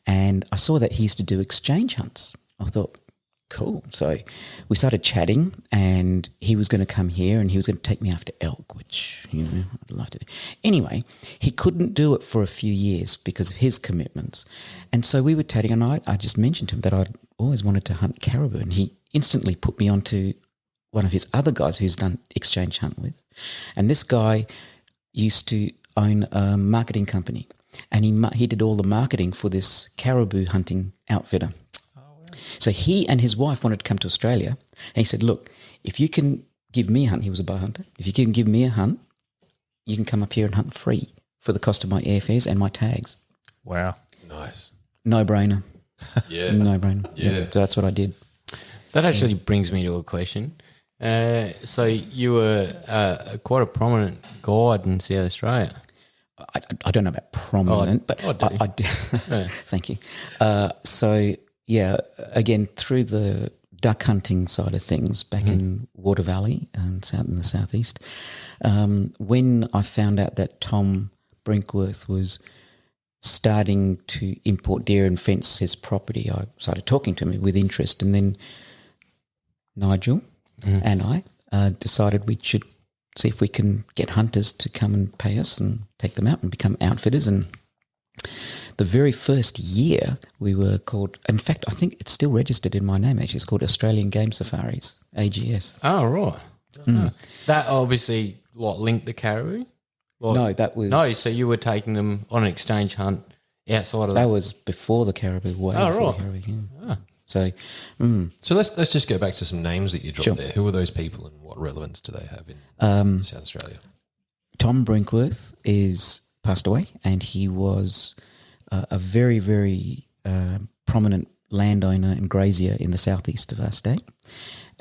And I saw that he used to do exchange hunts. I thought, cool. So we started chatting, and he was going to come here and he was going to take me after elk, which, I'd love to do. Anyway, he couldn't do it for a few years because of his commitments. And so we were chatting, and I just mentioned to him that I'd always wanted to hunt caribou, and he instantly put me onto one of his other guys who's done exchange hunt with. And this guy used to own a marketing company, and he did all the marketing for this caribou hunting outfitter. So he and his wife wanted to come to Australia, and he said, look, if you can give me a hunt, he was a bow hunter, if you can give me a hunt, you can come up here and hunt free for the cost of my airfares and my tags. Wow. Nice. No-brainer. Yeah. No-brainer. Yeah. So that's what I did. That actually brings me to a question. So you were quite a prominent guide in South Australia. I don't know about prominent, but I did. Thank you. So, yeah, again, through the duck hunting side of things back in Water Valley and in the southeast, when I found out that Tom Brinkworth was starting to import deer and fence his property, I started talking to him with interest, and then Nigel and I decided we should see if we can get hunters to come and pay us and take them out and become outfitters. And the very first year we were called, in fact, I think it's still registered in my name actually, it's called Australian Game Safaris, AGS. Oh, right. That obviously linked the caribou? No, that was... No, so you were taking them on an exchange hunt outside of that? That was before the caribou, way Oh, before right. the caribou. Yeah. So, So let's just go back to some names that you dropped Sure. there. Who are those people, and what relevance do they have in South Australia? Tom Brinkworth is passed away, and he was a very, very prominent landowner and grazier in the southeast of our state,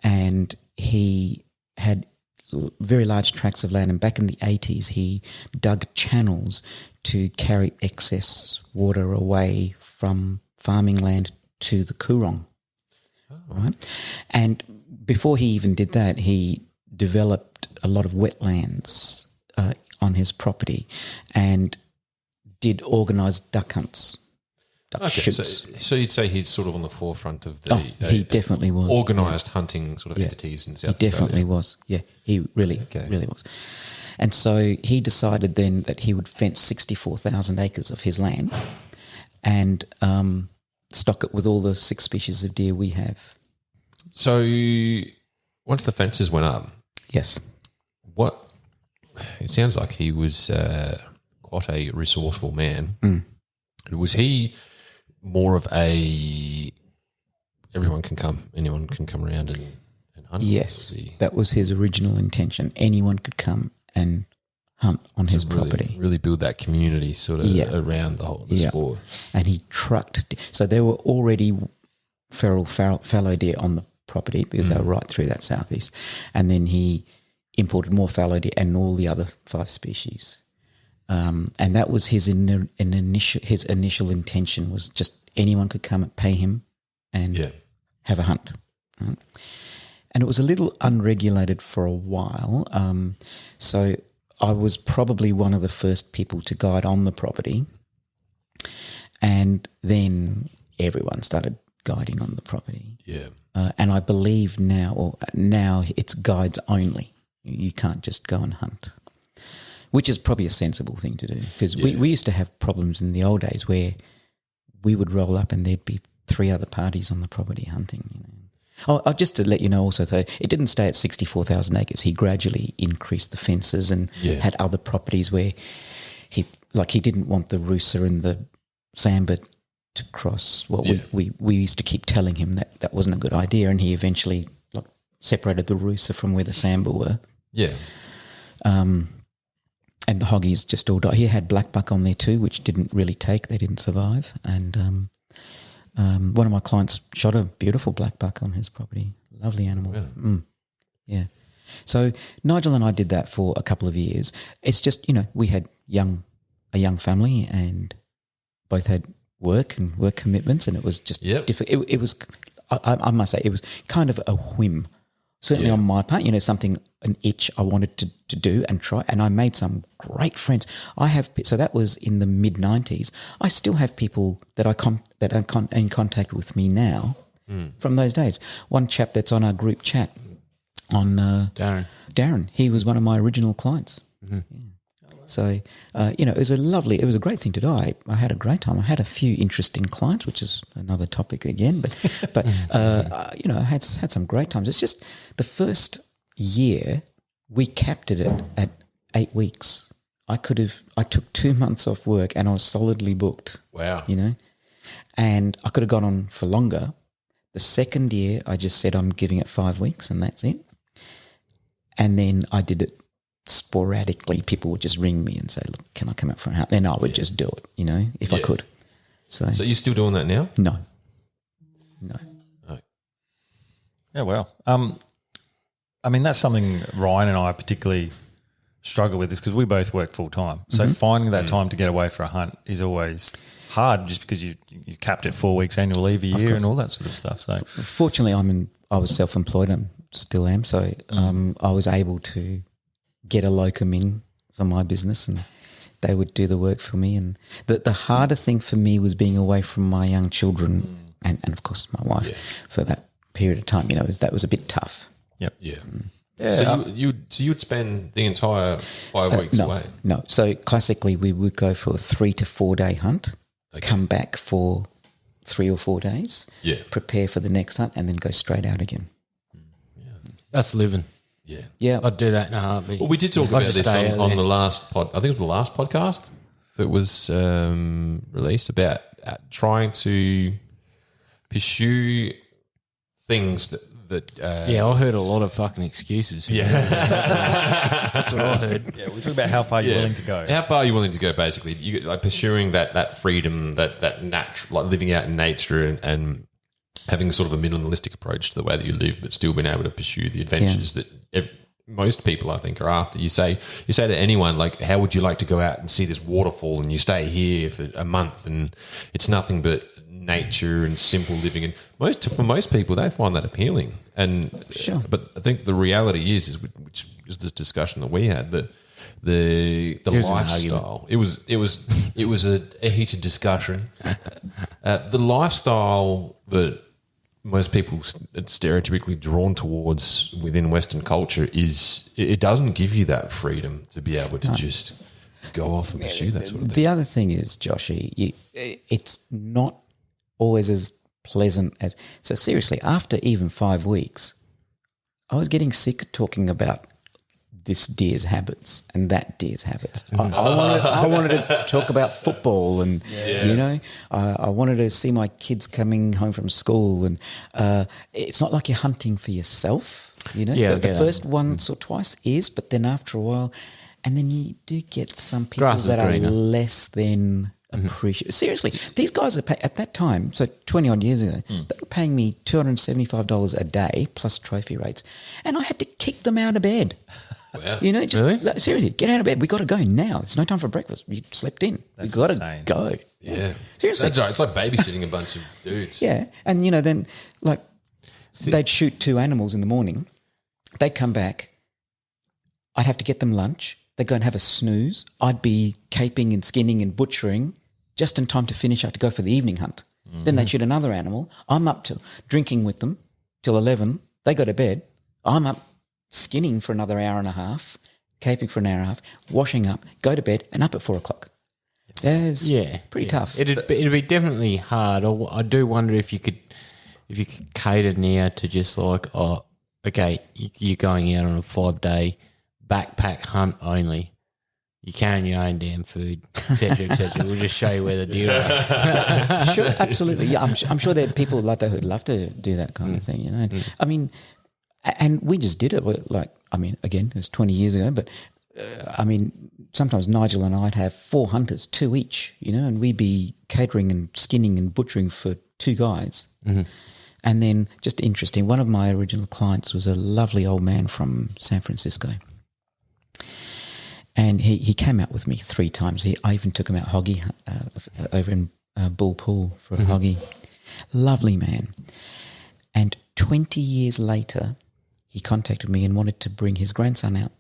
and he had very large tracts of land. And back in the 80s, he dug channels to carry excess water away from farming land to the Coorong. Right? And before he even did that, he developed a lot of wetlands on his property and did organised duck hunts. Duck shoots. So you'd say he's sort of on the forefront of the he definitely was. organised hunting sort of entities in South Australia. He definitely was. Yeah, he really was. And so he decided then that he would fence 64,000 acres of his land and stock it with all the 6 species of deer we have. So once the fences went up, Yes. it sounds like he was quite a resourceful man. Was he more of a anyone can come around and hunt? Yes, that was his original intention. Anyone could come and hunt on his property. Really build that community sort of around the sport. And he trucked. So there were already fallow deer on the property because they were right through that southeast. And then he imported more fallow deer and all the other 5 species. And that was his initial intention, was just anyone could come and pay him and have a hunt. Right? And it was a little unregulated for a while. So I was probably one of the first people to guide on the property. And then everyone started guiding on the property. Yeah. And I believe now it's guides only. You can't just go and hunt, which is probably a sensible thing to do, because we used to have problems in the old days where we would roll up and there'd be 3 other parties on the property hunting. You know. Oh, just to let you know also, so it didn't stay at 64,000 acres. He gradually increased the fences and had other properties where he didn't want the rooster and the sambar to cross. Well, we used to keep telling him that wasn't a good idea, and he eventually separated the rooster from where the sambar were. Yeah. And the hoggies just all died. He had blackbuck on there too, which didn't really take. They didn't survive. And one of my clients shot a beautiful blackbuck on his property. Lovely animal. Really? Yeah. So Nigel and I did that for a couple of years. It's just, we had a young family and both had work commitments, and it was just difficult. It was, I must say, it was kind of a whim. Certainly on my part, an itch I wanted to do and try, and I made some great friends. So that was in the mid-90s. I still have people that are in contact with me now from those days. One chap that's on our group chat, on Darren. He was one of my original clients. Mm-hmm. Yeah. So, it was a great thing to do. I had a great time. I had a few interesting clients, which is another topic again, but I had some great times. It's just the first year we capped it at 8 weeks. I took 2 months off work and I was solidly booked. Wow. And I could have gone on for longer. The second year I just said I'm giving it 5 weeks and that's it. And then I did it sporadically. People would just ring me and say, look, can I come out for a hunt? Then I would just do it, if I could. So you're still doing that now? No. Oh. Yeah, well, I mean, that's something Ryan and I particularly struggle with, is because we both work full time. So finding that time to get away for a hunt is always hard, just because you capped at 4 weeks annual leave a year and all that sort of stuff. So fortunately, I was self-employed and still am. So I was able to get a locum in for my business, and they would do the work for me. And the harder thing for me was being away from my young children and of course my wife for that period of time. That was a bit tough. Yep. Yeah. So you'd spend the entire 5 weeks away? No. So classically we would go for a 3 to 4 day hunt, come back for 3 or 4 days, prepare for the next hunt, and then go straight out again. Yeah. That's living. Yeah. I'd do that in a heartbeat. Well, we did talk about this on the last I think it was the last podcast that was released, about trying to pursue things that I heard a lot of fucking excuses. Yeah. That's what I heard. yeah, we talk about how far you're willing to go. How far are you willing to go, basically? You pursuing that freedom, that natural, like living out in nature and having sort of a minimalistic approach to the way that you live, but still being able to pursue the adventures that most people, I think, are after. You say to anyone, like, how would you like to go out and see this waterfall? And you stay here for a month, and it's nothing but nature and simple living. And for most people, they find that appealing. And Sure. But I think the reality is which is the discussion that we had, that the lifestyle. It was a heated discussion. The lifestyle that most people are stereotypically drawn towards within Western culture is it doesn't give you that freedom to be able to just go off and pursue that sort of thing. The other thing is, Joshy, it's not always as pleasant as. So seriously, after even 5 weeks, I was getting sick of talking about this deer's habits and that deer's habits. I wanted to talk about football and, I wanted to see my kids coming home from school. And it's not like you're hunting for yourself, The first once or twice is, but then after a while, and then you do get some people that are less than appreciative. Seriously, these guys are at that time, so 20 odd years ago, they were paying me $275 a day plus trophy rates, and I had to kick them out of bed. Wow. Really? Seriously, get out of bed. We got to go now. It's no time for breakfast. You slept in. We got to go. Yeah. Seriously. That's right. It's like babysitting a bunch of dudes. Yeah. And, then, like, they'd shoot 2 animals in the morning. They'd come back. I'd have to get them lunch. They'd go and have a snooze. I'd be caping and skinning and butchering just in time to finish up to go for the evening hunt. Then they'd shoot another animal. I'm up to drinking with them till 11. They go to bed. I'm up skinning for another hour and a half, caping for an hour and a half, washing up, go to bed, and up at 4 o'clock. It's pretty tough. It'd be definitely hard. I do wonder if you could cater now to just like, you're going out on a 5-day backpack hunt only. You're carrying your own damn food, etc., etc. We'll just show you where the deer are. Sure, absolutely. Yeah, I'm sure there are people like that who'd love to do that kind of thing. I mean, and we just did it. Again, it was 20 years ago, but sometimes Nigel and I'd have 4 hunters, 2 each, and we'd be catering and skinning and butchering for 2 guys. Mm-hmm. And then, just interesting, one of my original clients was a lovely old man from San Francisco. And he came out with me 3 times. I even took him out hoggy over in Bull Pool for a hoggy. Lovely man. And 20 years later, he contacted me and wanted to bring his grandson out.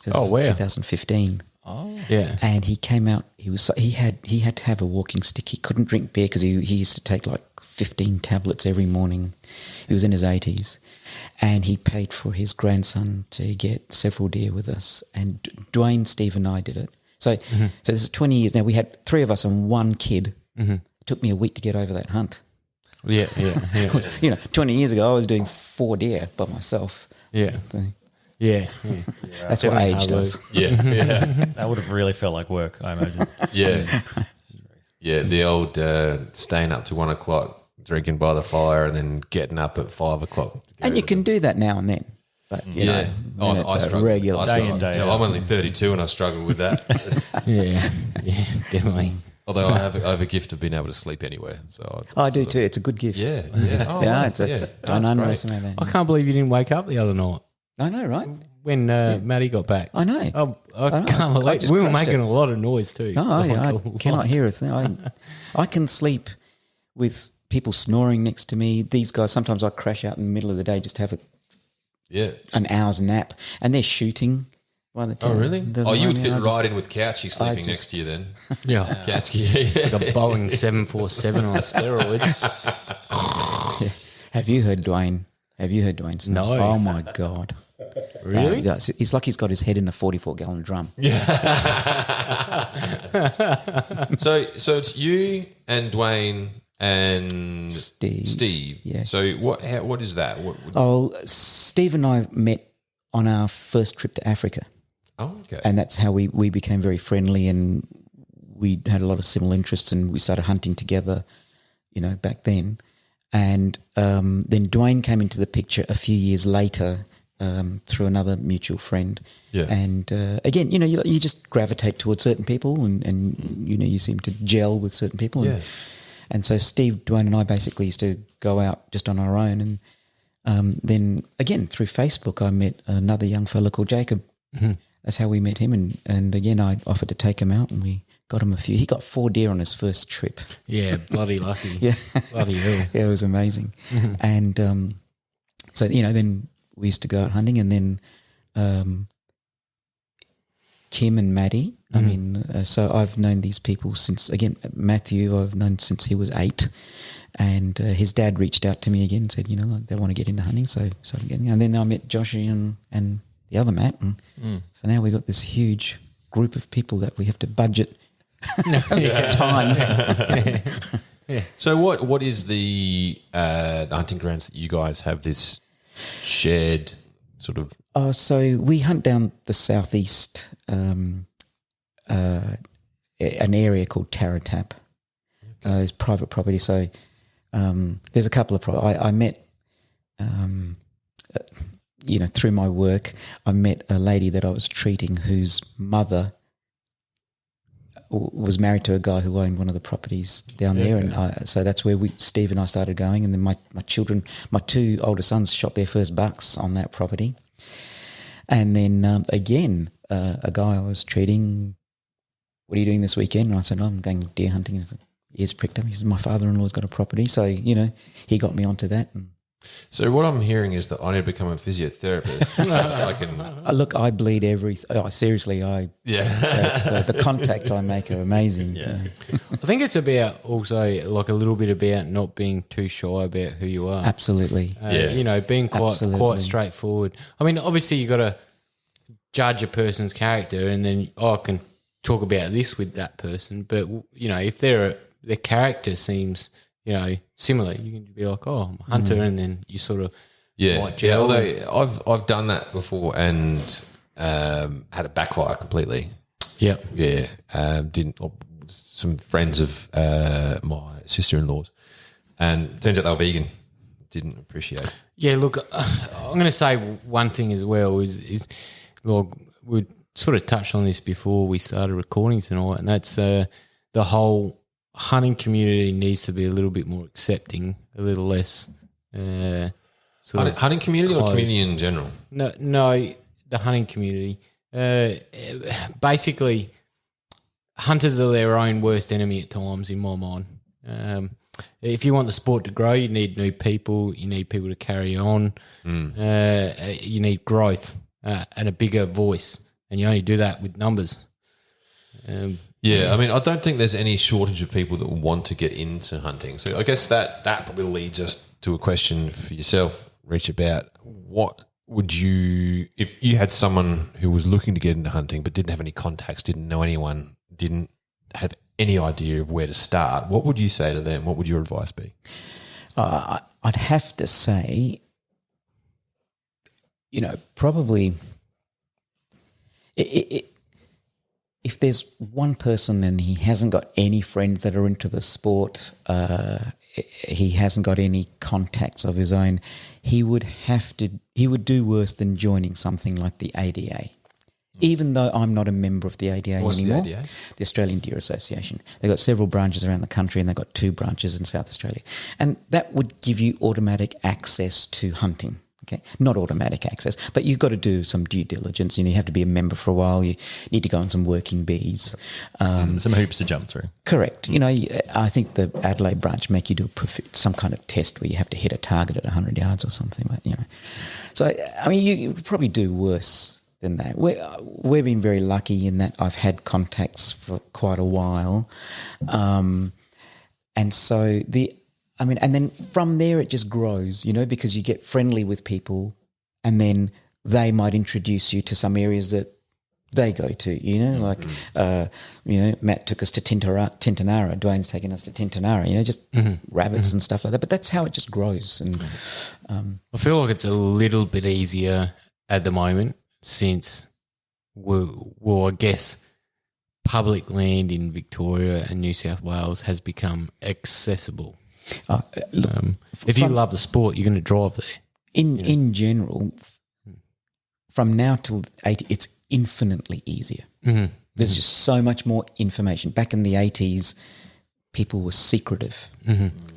So this is 2015. Oh, yeah. And he came out. He had to have a walking stick. He couldn't drink beer because he used to take like 15 tablets every morning. He was in his 80s. And he paid for his grandson to get several deer with us. And Dwayne, Steve and I did it. So this is 20 years now. We had 3 of us and 1 kid. Mm-hmm. It took me a week to get over that hunt. Yeah. 20 years ago I was doing 4 deer by myself. Yeah. So, yeah. that's what age does. Yeah. that would have really felt like work, I imagine. Yeah. Yeah, the old staying up to 1 o'clock, drinking by the fire, and then getting up at 5 o'clock. And you can do that now and then. But, I struggle. regular. Day in, day out. I'm only 32 and I struggle with that. Yeah, definitely. Although I have a gift of being able to sleep anywhere. So I do too. It's a good gift. Yeah. Oh, don't underestimate that. I can't believe you didn't wake up the other night I know, right? when Maddie got back. I know. I can't believe we were making a lot of noise too. I cannot hear a thing. I can sleep with people snoring next to me. These guys, sometimes I crash out in the middle of the day just to have an hour's nap, and they're shooting by the time. Oh, really? You would fit right right in with Couchy sleeping next to you then. Yeah, Couchy, like a Boeing 747 on steroids. Have you heard Dwayne? Snore? No. Oh my God. Really? It's like he's got his head in a 44-gallon drum. So it's you and Dwayne and Steve. Yeah. So what is that? Steve and I met on our first trip to Africa. Oh, okay. And that's how we became very friendly, and we had a lot of similar interests, and we started hunting together, back then. And then Dwayne came into the picture a few years later through another mutual friend. Yeah. And again, you just gravitate towards certain people, and you seem to gel with certain people. Yeah. And so Steve, Dwayne and I basically used to go out just on our own. And then again, through Facebook, I met another young fellow called Jacob. That's how we met him. And again, I offered to take him out and we got him a few. He got 4 deer on his first trip. Yeah, bloody lucky. Yeah. Bloody hell. Yeah, it was amazing. And so, then we used to go out hunting, and then Kim and Maddie. I mean, so I've known these people since, again, Matthew I've known since he was 8, and his dad reached out to me again and said, like, they want to get into hunting, so started getting. And then I met Joshy and the other Matt, and so now we've got this huge group of people that we have to budget time. So what is the hunting grounds that you guys have this shared sort of? So we hunt down the southeast, an area called Taratap. It's private property. So there's a couple of I met, through my work, I met a lady that I was treating whose mother was married to a guy who owned one of the properties down there, and so that's where Steve and I started going. And then my children, my 2 older sons, shot their first bucks on that property. And then again, a guy I was treating, what are you doing this weekend? And I said, I'm going deer hunting. And his ears pricked up. He said, my father-in-law's got a property, so he got me onto that. And So what I'm hearing is that I need to become a physiotherapist so that I can. look, I bleed everything. Seriously, the contacts I make are amazing. Yeah. I think it's about also like a little bit about not being too shy about who you are. Absolutely. Being quite Absolutely. straightforward. I mean, obviously you got to judge a person's character, and then I can talk about this with that person. But if their character seems similar, you can be like, I'm a hunter, and then you sort of might gel. Although I've done that before and had it backfire completely. Yep. Yeah, some friends of my sister-in-laws, and turns out they were vegan. Didn't appreciate it. Yeah, look, I'm going to say one thing as well is look, we sort of touched on this before we started recording tonight, and that's the whole hunting community needs to be a little bit more accepting, a little less Hunting community closed. or community in general? No, the hunting community. Basically, hunters are their own worst enemy at times, in my mind. If you want the sport to grow, you need new people. You need people to carry on. You need growth and a bigger voice, and you only do that with numbers. Yeah, I mean, I don't think there's any shortage of people that want to get into hunting. So I guess that probably leads us to a question for yourself, Rich, about what would you, if you had someone who was looking to get into hunting but didn't have any contacts, didn't know anyone, didn't have any idea of where to start, what would you say to them? What would your advice be? I'd have to say, probably if there's one person and he hasn't got any friends that are into the sport, he hasn't got any contacts of his own, he would do worse than joining something like the ADA. Even though I'm not a member of the ADA What's anymore. the ADA? The Australian Deer Association. They've got several branches around the country, and they've got 2 branches in South Australia. And that would give you automatic access to hunting. Okay, not automatic access, but you've got to do some due diligence. You have to be a member for a while. You need to go on some working bees. Some hoops to jump through. Correct. I think the Adelaide branch make you do some kind of test where you have to hit a target at 100 yards or something. But, so I mean, you probably do worse than that. We've been very lucky in that I've had contacts for quite a while, and so and then from there it just grows, because you get friendly with people, and then they might introduce you to some areas that they go to, Matt took us to Tintinara, Dwayne's taken us to Tintinara, just rabbits and stuff like that. But that's how it just grows. And I feel like it's a little bit easier at the moment since, I guess public land in Victoria and New South Wales has become accessible. If you love the sport, you're going to drive there. In general, from now till 80, it's infinitely easier. There's just so much more information. Back in the 80s, people were secretive.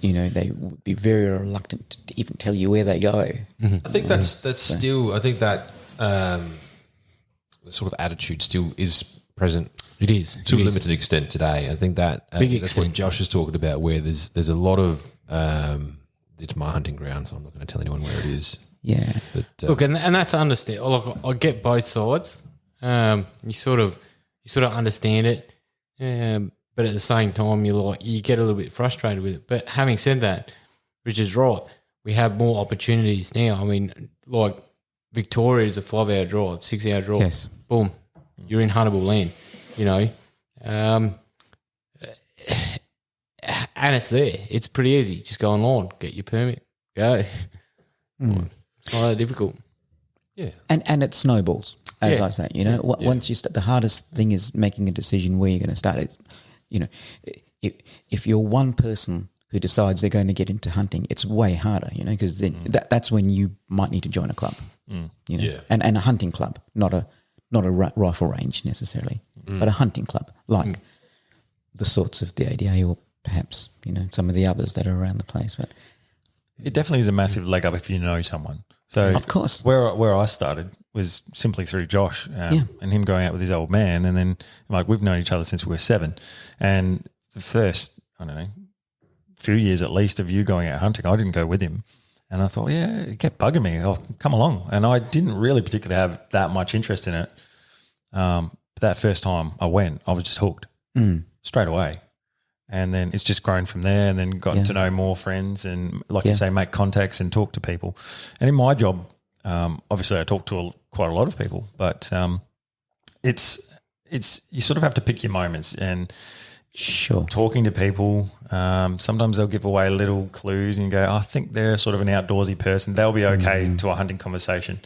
You know, they would be very reluctant to even tell you where they go. I think that's still. I think that sort of attitude still is present. It is to a limited extent today. I think that that's what Josh is talking about, where there's a lot of it's my hunting ground, so I'm not going to tell anyone where it is. Yeah. But Look, and that's understand. Look, I get both sides. You sort of understand it, but at the same time, you get a little bit frustrated with it. But having said that, Richard's right. We have more opportunities now. I mean, like Victoria is a 5-hour drive, 6-hour drive. Yes. Boom, you're in huntable land. You know, and it's there. It's pretty easy. Just go online, get your permit, go. It's not that difficult. yeah, And it snowballs, as Yeah. I say. You know, once you start, the hardest thing is making a decision where you're going to start. It, you know, if you're one person who decides they're going to get into hunting, it's way harder. You know, because then that's when you might need to join a club. You know, Yeah. and a hunting club, not a rifle range necessarily, but a hunting club like the sorts of the ADA or perhaps some of the others that are around the place. But It definitely is a massive leg up if you know someone. So Of course. where I started was simply through Josh and him going out with his old man, and then like we've known each other since we were 7, and the first few years at least of you going out hunting, I didn't go with him. And I thought, yeah, it kept bugging me. Oh, come along. And I didn't really particularly have that much interest in it. But that first time I went, I was just hooked straight away. And then it's just grown from there, and then gotten to know more friends and, like you say, make contacts and talk to people. And in my job, obviously I talk to quite a lot of people, but it's you sort of have to pick your moments and sure. talking to people. Sometimes they'll give away little clues and you go, I think they're sort of an outdoorsy person. They'll be okay to a hunting conversation.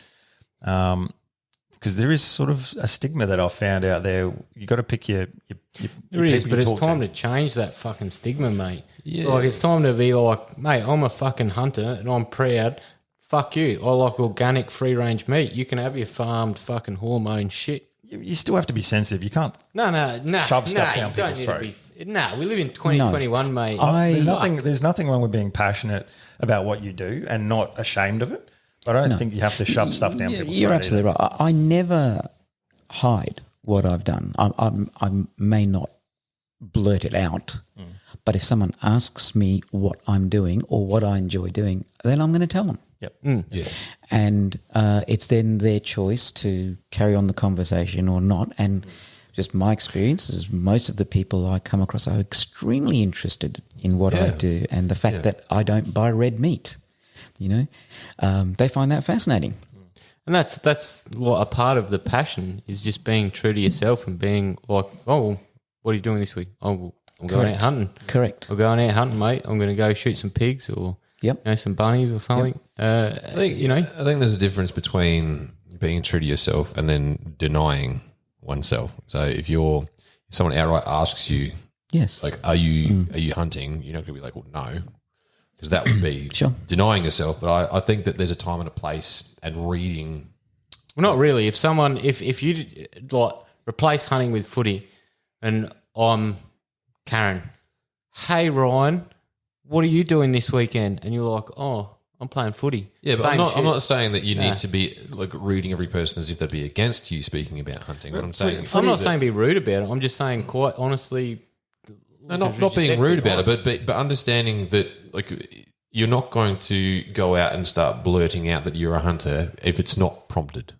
Because there is sort of a stigma that I've found out there. You got to pick your There is, people but you it's talk time to change that fucking stigma, mate. Yeah. Like, it's time to be like, mate, I'm a fucking hunter and I'm proud. Fuck you. I like organic free range meat. You can have your farmed fucking hormone shit. You still have to be sensitive. You can't. No. Shove stuff you down don't people's need throat. to be. No, we live in 2021, mate. There's nothing wrong with being passionate about what you do and not ashamed of it. But I don't think you have to shove stuff down people's throat. You're absolutely right. I never hide what I've done. I may not blurt it out, but if someone asks me what I'm doing or what I enjoy doing, then I'm going to tell them. Yep. yeah. And it's then their choice to carry on the conversation or not. And just my experience is most of the people I come across are extremely interested in what I do, and the fact that I don't buy red meat, they find that fascinating. And that's a part of the passion is just being true to yourself and being like, oh, well, what are you doing this week? Oh, well, I'm going out hunting. Correct. I'm going out hunting, mate. I'm going to go shoot some pigs or some bunnies or something. I think there's a difference between being true to yourself and then denying oneself. So if someone outright asks you, Yes. like, are you hunting? You're not going to be like, well, no, because that would be Sure. denying yourself. But I think that there's a time and a place and reading. Well, not really. If you like replace hunting with footy, and I'm Karen, hey Ryan, what are you doing this weekend? And you're like, oh, I'm playing footy. Yeah, but Same I'm not shit. saying that you need to be like reading every person as if they'd be against you speaking about hunting. What I'm saying, I'm not saying be rude about it. I'm just saying quite honestly. no, not being rude about it, but understanding that like you're not going to go out and start blurting out that you're a hunter if it's not prompted.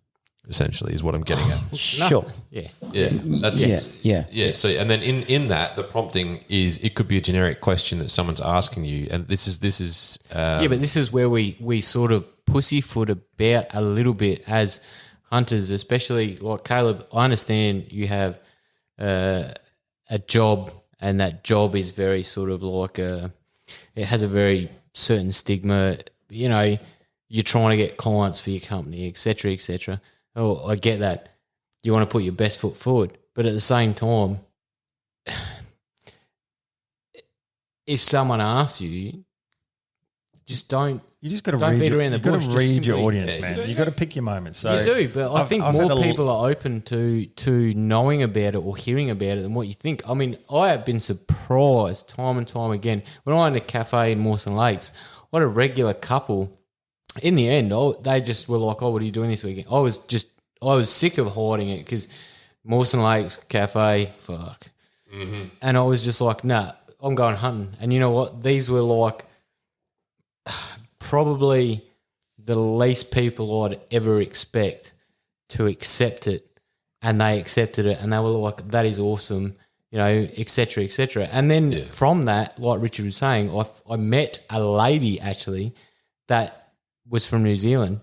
Essentially, is what I'm getting at. Sure. Yeah. Yeah, that's Yeah. So, and then in that, the prompting is it could be a generic question that someone's asking you, and this is Yeah, but this is where we sort of pussyfoot about a little bit as hunters, especially like Caleb. I understand you have a job, and that job is very sort of like it has a very certain stigma. You're trying to get clients for your company, etc., etc. Oh, I get that. You want to put your best foot forward, but at the same time, if someone asks you, just don't. You just got to Don't read. beat around the You got bush, to just read your simply- audience, man. You got to pick your moments. So You do, but I think I've more had a people are open to knowing about it or hearing about it than what you think. I mean, I have been surprised time and time again. When I owned a cafe in Mawson Lakes, I had a regular couple. In the end, they just were like, "Oh, what are you doing this weekend?" I was sick of hiding it because Mawson Lakes cafe, fuck. And I was just like, "Nah, I'm going hunting." And you know what? These were like probably the least people I'd ever expect to accept it, and they accepted it, and they were like, "That is awesome," you know, et cetera, et cetera. And then from that, like Richard was saying, I met a lady actually that was from New Zealand,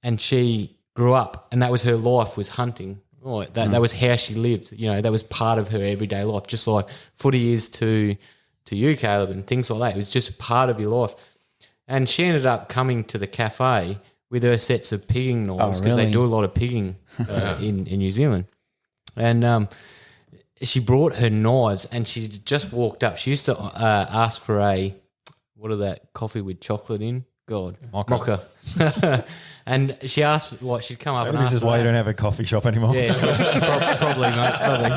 and she grew up, and that was her life, was hunting. Right, that was how she lived. You know, that was part of her everyday life, just like footy is to you, Caleb, and things like that. It was just a part of your life. And she ended up coming to the cafe with her sets of pigging knives because they do a lot of pigging in New Zealand. And she brought her knives, and she just walked up. She used to ask for coffee with chocolate in? God, mocha. And she asked, she'd come up Maybe and this ask is for why you that. don't have a coffee shop anymore. Yeah, probably, mate, probably.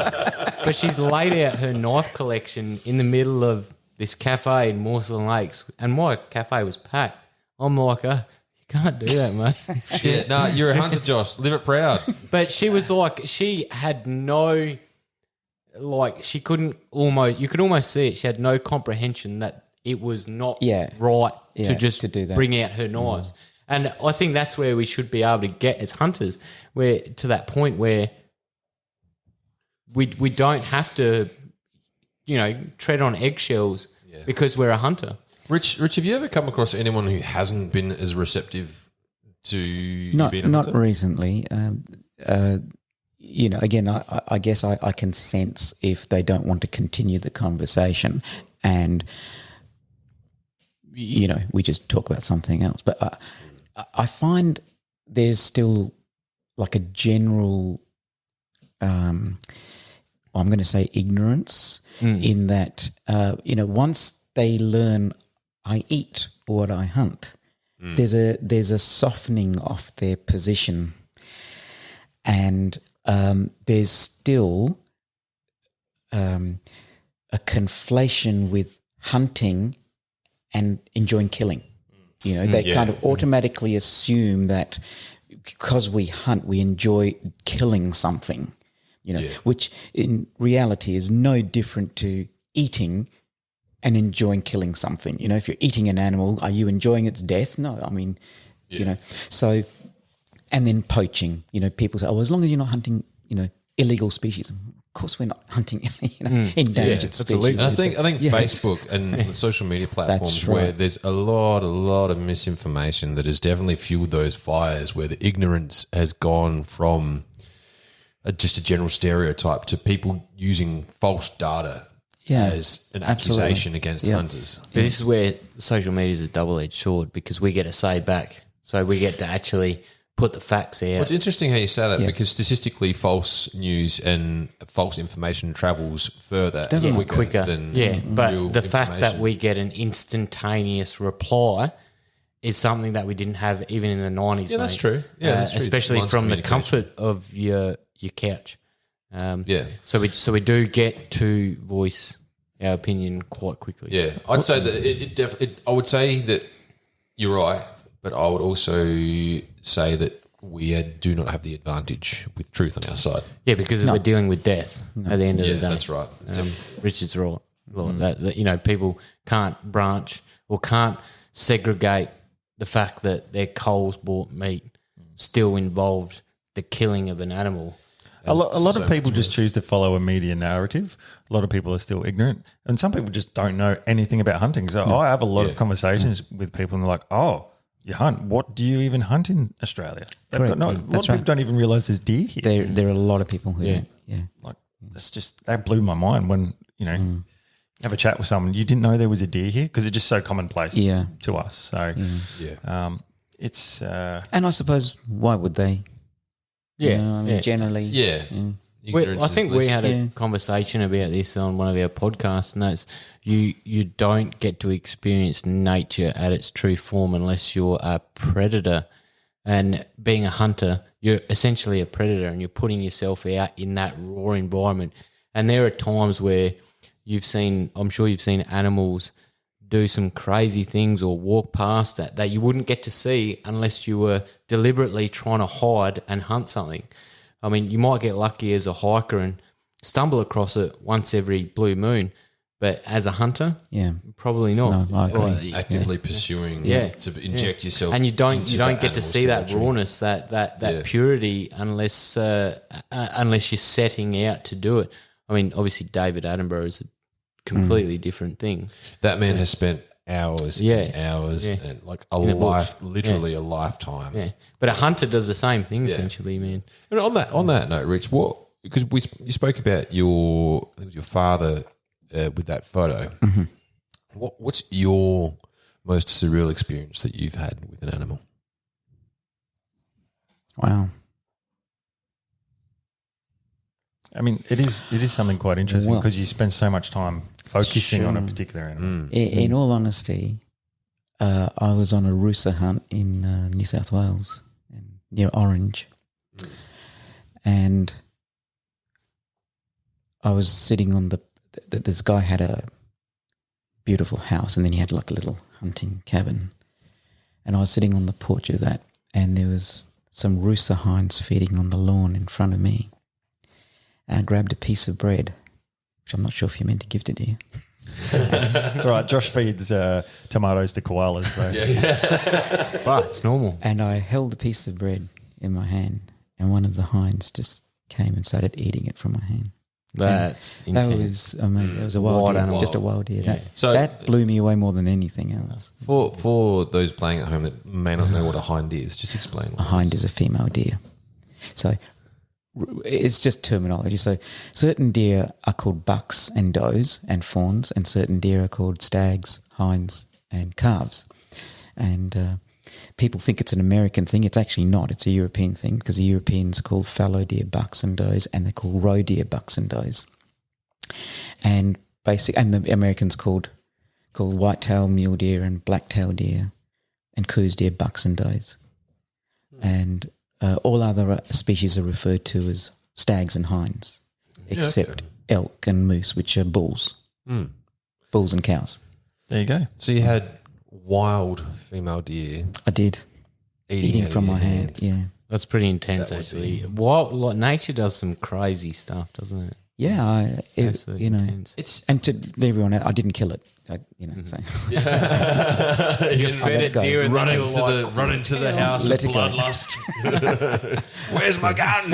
But she's laid out her knife collection in the middle of this cafe in Mawson Lakes, and my cafe was packed. I'm like, you can't do that, mate. Shit. No, you're a hunter, Josh. Live it proud. But she was like, she had no, she couldn't almost, you could almost see it. She had no comprehension that it was not right to just to do that. bring out her knives. And I think that's where we should be able to get as hunters, where to that point where we don't have to, tread on eggshells because we're a hunter. Rich, have you ever come across anyone who hasn't been as receptive to you being a Not hunter? recently. Again, I guess I can sense if they don't want to continue the conversation, and we just talk about something else. But I find there's still like a general, I'm going to say ignorance in that, once they learn I eat what I hunt, there's a softening of their position, and there's still a conflation with hunting and enjoying killing. They kind of automatically assume that because we hunt, we enjoy killing something, which in reality is no different to eating and enjoying killing something. If you're eating an animal, are you enjoying its death? No, I mean, so, and then poaching, people say, as long as you're not hunting, illegal species. Of course, we're not hunting, endangered species. And I think Facebook and the social media platforms where there's a lot of misinformation that has definitely fueled those fires, where the ignorance has gone from just a general stereotype to people using false data as an accusation against hunters. But this is where social media is a double-edged sword, because we get a say back. So we get to actually put the facts out. Well, it's interesting how you say that, because statistically false news and false information travels further quicker than but real the fact that information. we get an instantaneous reply is something that we didn't have even in the 90s. Yeah, that's true. Yeah, that's true. Especially Lines from the communication. comfort of your couch. So we do get to voice our opinion quite quickly. Yeah, I'd say that I would say that you're right, but I would also say that we do not have the advantage with truth on our side. Yeah, because we're dealing with death at the end of the day. That's right. Richard's right. That people can't branch or can't segregate the fact that their Coles bought meat still involved the killing of an animal. A lot of people just choose to follow a media narrative. A lot of people are still ignorant, and some people just don't know anything about hunting. So I have a lot of conversations with people, and they're like, "Oh, you hunt? What do you even hunt in Australia?" A lot of people don't even realize there's deer here. There are a lot of people who don't. Yeah. Like that blew my mind when have a chat with someone. You didn't know there was a deer here because it's just so commonplace to us. So it's and I suppose why would they? Generally. Yeah. Ignorance I is think we bliss. had a conversation about this on one of our podcasts, and that's you don't get to experience nature at its true form unless you're a predator. And being a hunter, you're essentially a predator, and you're putting yourself out in that raw environment. And there are times where I'm sure you've seen animals do some crazy things or walk past that you wouldn't get to see unless you were deliberately trying to hide and hunt something. I mean, you might get lucky as a hiker and stumble across it once every blue moon, but as a hunter, Yeah. probably not. No, I agree. Well, Actively pursuing to inject yourself, and you don't into get to animal's see that territory. rawness, that purity, unless you're setting out to do it. I mean, obviously, David Attenborough is a completely different thing. That man has spent hours and hours and like a In the bush. life, literally a lifetime. Yeah, but a hunter does the same thing essentially, man. And on that note, Rich, because you spoke about your father with that photo. Mm-hmm. What's your most surreal experience that you've had with an animal? Wow. I mean, it is something quite interesting Well- because you spend so much time focusing on a particular animal. In all honesty, I was on a rooster hunt in New South Wales, near Orange, and I was sitting on this guy had a beautiful house, and then he had like a little hunting cabin, and I was sitting on the porch of that, and there was some rooster hinds feeding on the lawn in front of me, and I grabbed a piece of bread, which I'm not sure if you're meant to give to you. It's all right. Josh feeds tomatoes to koalas. So. But it's normal. And I held a piece of bread in my hand, and one of the hinds just came and started eating it from my hand. That's That intense. was amazing. It was a wild Wild deer, animal. just a wild deer. So- That blew me away more than anything else. For those playing at home that may not know what a hind is, just explain. A hind is a female deer. So it's just terminology. So certain deer are called bucks and does and fawns, and certain deer are called stags, hinds, and calves. And people think it's an American thing. It's actually not. It's a European thing because the Europeans call fallow deer bucks and does, and they call roe deer bucks and does. And the Americans called white-tailed mule deer and black-tailed deer and coos deer bucks and does. And all other species are referred to as stags and hinds, except elk and moose, which are bulls. Bulls and cows. There you go. So you had wild female deer I did. Eating out of from your my hand. Yeah. That's pretty intense, actually. Nature does some crazy stuff, doesn't it? Yeah. Absolutely intense. It's And to everyone else, I didn't kill it. So. You fed it go. deer and run then into you were like, the house Let with it go. bloodlust. Where's my gun?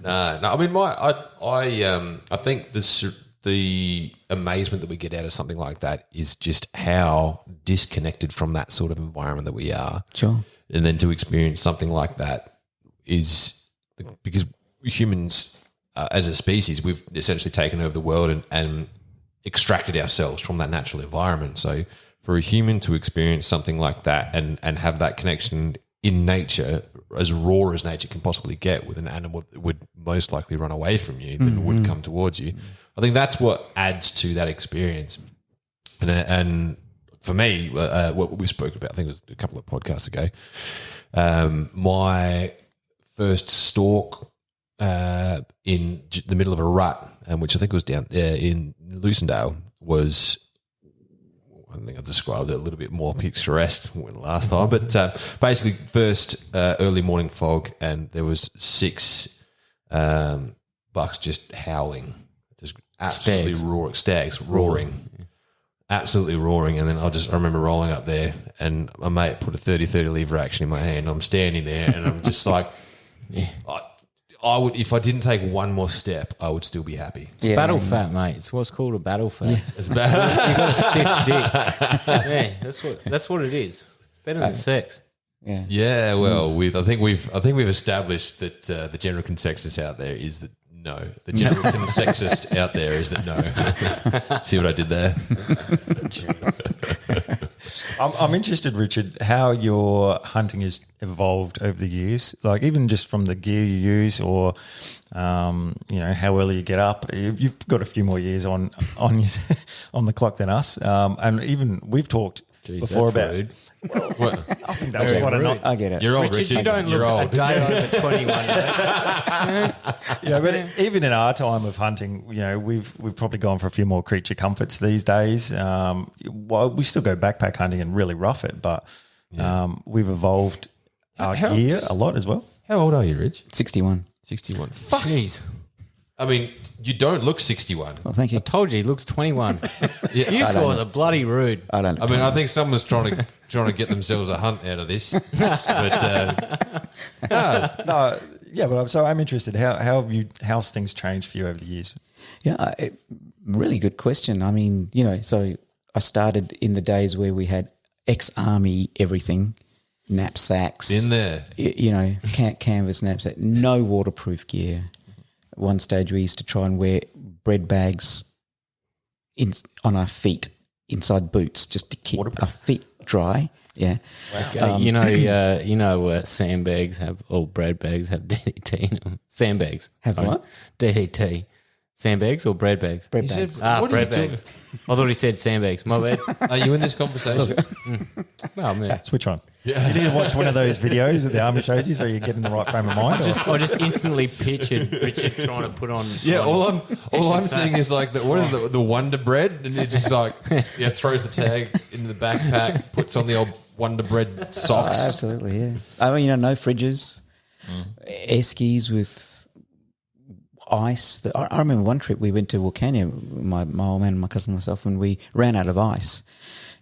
No. I mean, I think the amazement that we get out of something like that is just how disconnected from that sort of environment that we are. Sure. And then to experience something like that is because humans, as a species, we've essentially taken over the world and extracted ourselves from that natural environment. So for a human to experience something like that and have that connection in nature, as raw as nature can possibly get, with an animal that would most likely run away from you than would come towards you, I think that's what adds to that experience. And for me, what we spoke about, I think it was a couple of podcasts ago, my first stalk in the middle of a rut, which I think was down in Lucendale, was, I think I described it a little bit more picturesque than last time, but basically first early morning fog, and there was 6 bucks just howling, just absolutely Stags. roaring. Absolutely roaring, and then I remember rolling up there, and my mate put a 30-30 lever action in my hand. I'm standing there, and I'm just like, I would, if I didn't take one more step, I would still be happy. Yeah, battle fat, mate. It's what's called a battle fat. Yeah. It's bad. You got a stiff dick. Yeah, that's what it is. It's better than sex. Yeah. Yeah, well, I think we've established that the general consensus out there is that no. The general consensus out there is that no. See what I did there? I'm interested, Richard, how your hunting has evolved over the years. Like even just from the gear you use, or how early you get up. You've got a few more years on on the clock than us, and even we've talked before about. rude. Well, I think that was quite a not. I get it. you're old, Richard, Richard. you don't You're look old. a day over 21. Yeah, but even in our time of hunting, we've probably gone for a few more creature comforts these days. Well, we still go backpack hunting and really rough it, but we've evolved our gear a lot as well. How old are you, Rich? 61. 61. Jeez. I mean, you don't look 61. Well, thank you. I told you, he looks 21. Yeah. You scores are bloody rude. I don't know. I mean, I think someone's trying to get themselves a hunt out of this. But But I'm interested. How's things changed for you over the years? Yeah, really good question. I mean, so I started in the days where we had ex-army everything, knapsacks. in there, Canvas knapsack, no waterproof gear. At one stage, we used to try and wear bread bags on our feet, inside boots, just to keep our feet dry. Yeah. Okay, sandbags have, or bread bags have DDT in them. Sandbags. Have what? DDT. Sandbags or bread bags? Bread bags. what are you Bread bags. I thought he said sandbags. My bad. are you in this conversation? Oh, man. Switch on. Yeah. You need to watch one of those videos that the army shows you so you get in the right frame of mind. I just instantly pictured Richard trying to put on. Yeah, on- all I'm seeing is like what is the Wonder Bread, and it's just like throws the tag into the backpack, puts on the old Wonder Bread socks. Absolutely, yeah. I mean, no fridges, air skis with ice. I remember one trip we went to Wilcannia, my old man and my cousin and myself, and we ran out of ice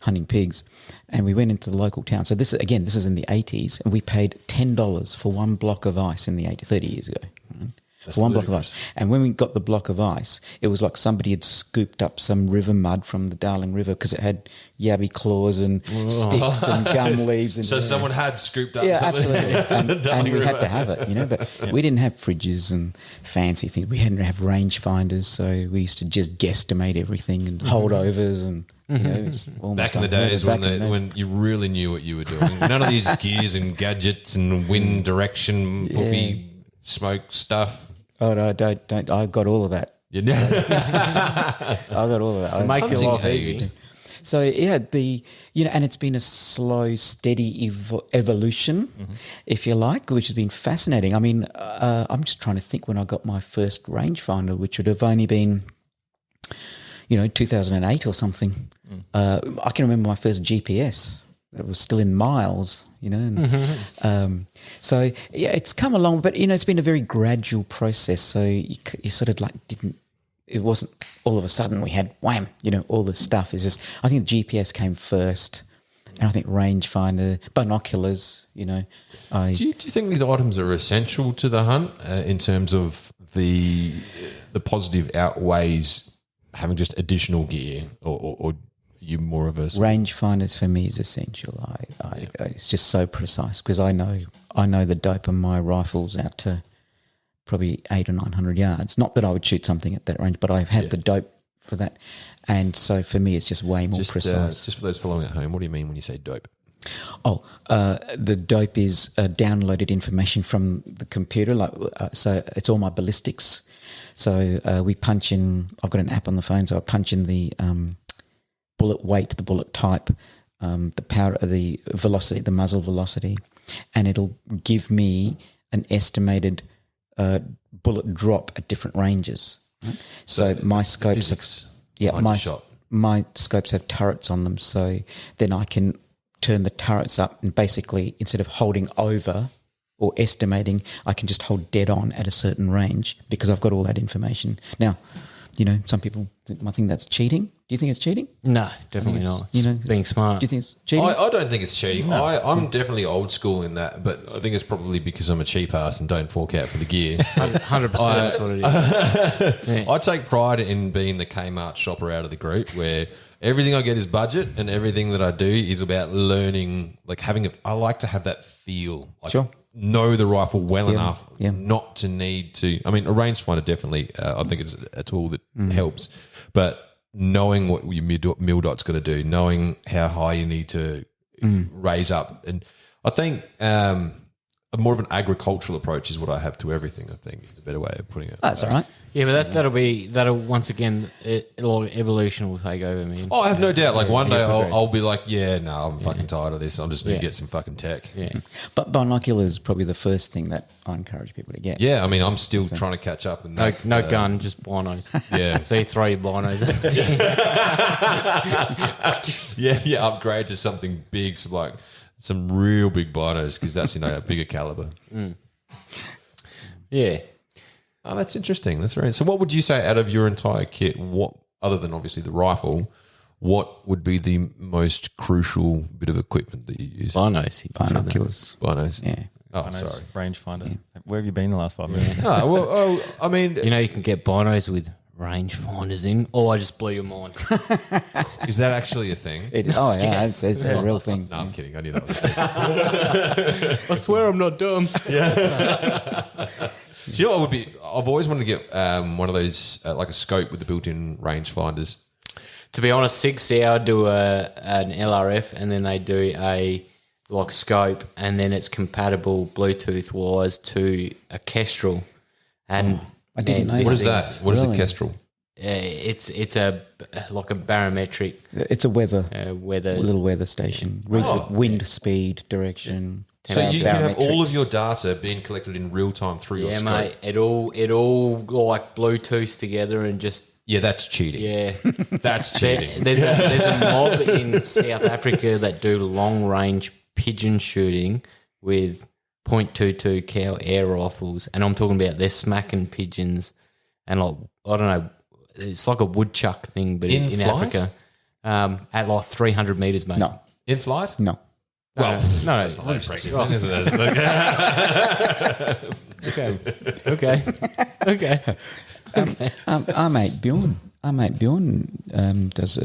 hunting pigs, and we went into the local town. So this is in the 80s, and we paid $10 for one block of ice in the 30 years ago. Right? For one block of ice. And when we got the block of ice, it was like somebody had scooped up some river mud from the Darling River because it had yabby claws and sticks and gum leaves. And So someone had scooped up. yeah, something. absolutely. And we had to have it, but we didn't have fridges and fancy things. We hadn't have range finders, so we used to just guesstimate everything and holdovers and it was almost Back in the unheard of days back in the days. when you really knew what you were doing. None of these gears and gadgets and wind direction, puffy smoke stuff. Oh no, don't! I got all of that. You know? I got all of that. It makes your life Hunting, easy. So and it's been a slow, steady evolution, if you like, which has been fascinating. I mean, I'm just trying to think when I got my first rangefinder, which would have only been, 2008 or something. I can remember my first GPS. It was still in miles, And, so yeah, it's come along, but it's been a very gradual process. So you sort of like it wasn't all of a sudden we had wham, all this stuff. Is just I think GPS came first, and I think rangefinder, binoculars. Do you think these items are essential to the hunt in terms of the positive outweighs having just additional gear, or you more of a rangefinders for me is essential. It's just so precise because I know the dope of my rifles out to probably 800 or 900 yards. Not that I would shoot something at that range, but I have the dope for that, and so for me it's just way more precise. Just for those following at home, what do you mean when you say dope? Oh, the dope is downloaded information from the computer. So it's all my ballistics. So we punch in. I've got an app on the phone, so I punch in the bullet weight, the bullet type, the power, the velocity, the muzzle velocity, and it'll give me an estimated bullet drop at different ranges. Right? So my scopes my scopes have turrets on them, so then I can turn the turrets up and basically instead of holding over or estimating, I can just hold dead on at a certain range because I've got all that information. Now, some people might think that's cheating. Do you think it's cheating? No, definitely not. It's being smart. Do you think it's cheating? I don't think it's cheating. No. I'm definitely old school in that, but I think it's probably because I'm a cheap ass and don't fork out for the gear. 100%. That's what it is. I take pride in being the Kmart shopper out of the group where everything I get is budget and everything that I do is about learning, like I like to have that feel. Like Sure. Know the rifle well enough yeah. not to need to. I mean, a rangefinder definitely, I think it's a tool that helps, but knowing what your meal diet's going to do, knowing how high you need to raise up. And I think a more of an agricultural approach is what I have to everything. I think it's a better way of putting it. That's all right. Yeah, but that'll once again, evolution will take over, man. Oh, I have no doubt. Like one day I'll be like, I'm fucking tired of this. I'm just need to get some fucking tech. Yeah. But binoculars is probably the first thing that I encourage people to get. Yeah, I mean, I'm still trying to catch up. And No gun, just binos. Yeah. So you throw your binos at yeah, upgrade to something big, some real big binos, because that's a bigger caliber. Yeah. Oh, that's interesting. That's right. So, what would you say out of your entire kit? What, other than obviously the rifle, what would be the most crucial bit of equipment that you use? Binos. Binoculars. Binos. Yeah. Oh, sorry. Rangefinder. Where have you been the last 5 minutes? I mean, You know, you can get binos with rangefinders in. Oh, I just blew your mind. is that actually a thing? It is. Oh, yeah, it's a real thing. No, I'm kidding. I knew that was a thing. I swear I'm not dumb. Do you know what would be? I've always wanted to get one of those, like a scope with the built-in rangefinders. To be honest, Sig Sauer do an LRF, and then they do a scope, and then it's compatible Bluetooth wise to a Kestrel. And I didn't know What is this that? What is a Really? Kestrel? it's a barometric It's a weather, weather. little weather station. Reads the wind, speed, direction. So you can have all of barometrics. your data being collected in real time through your Yeah, scope. mate. It all like Bluetooth together and just Yeah, that's cheating. yeah. That's cheating. There's a mob in South Africa that do long range pigeon shooting with .22 cal air rifles, and I'm talking about they're smacking pigeons, and I don't know, it's like a woodchuck thing, but In in flight? Africa, at 300 meters, mate. No, In flight? no. Well, no, that's not that impressive, then, is it? okay. Our mate Bjorn does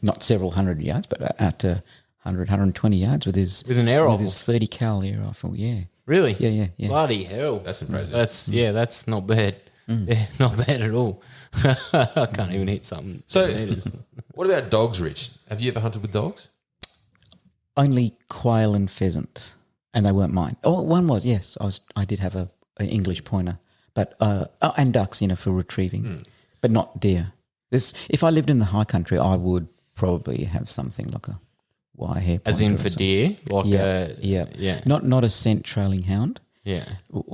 not several hundred yards, but out to 100, 120 yards with his an air rifle? with his 30 cal air rifle. Yeah, Really? yeah. Bloody hell. That's impressive. That's not bad. Yeah, not bad at all. I can't even hit something. So, what about dogs, Rich? Have you ever hunted with dogs? Only quail and pheasant, and they weren't mine. Oh, one was, yes. I did have an English pointer, but and ducks, for retrieving, but not deer. If I lived in the high country, I would probably have something like a wire hair pointer. As in or for something. deer? Yeah. Not a scent trailing hound, Yeah.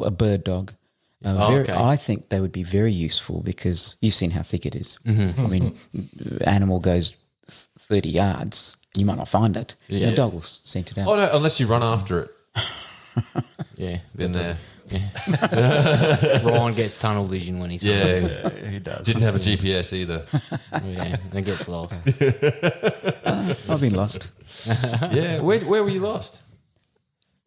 a bird dog. Okay. I think they would be very useful because you've seen how thick it is. I mean, animal goes 30 yards, you might not find it. Yeah. The dog will scent it out. Oh, no, unless you run after it. Yeah. Been there. Ryan gets tunnel vision when he's Yeah. He does. Didn't have a GPS either. yeah, and gets lost. I've been lost Yeah. Where were you lost?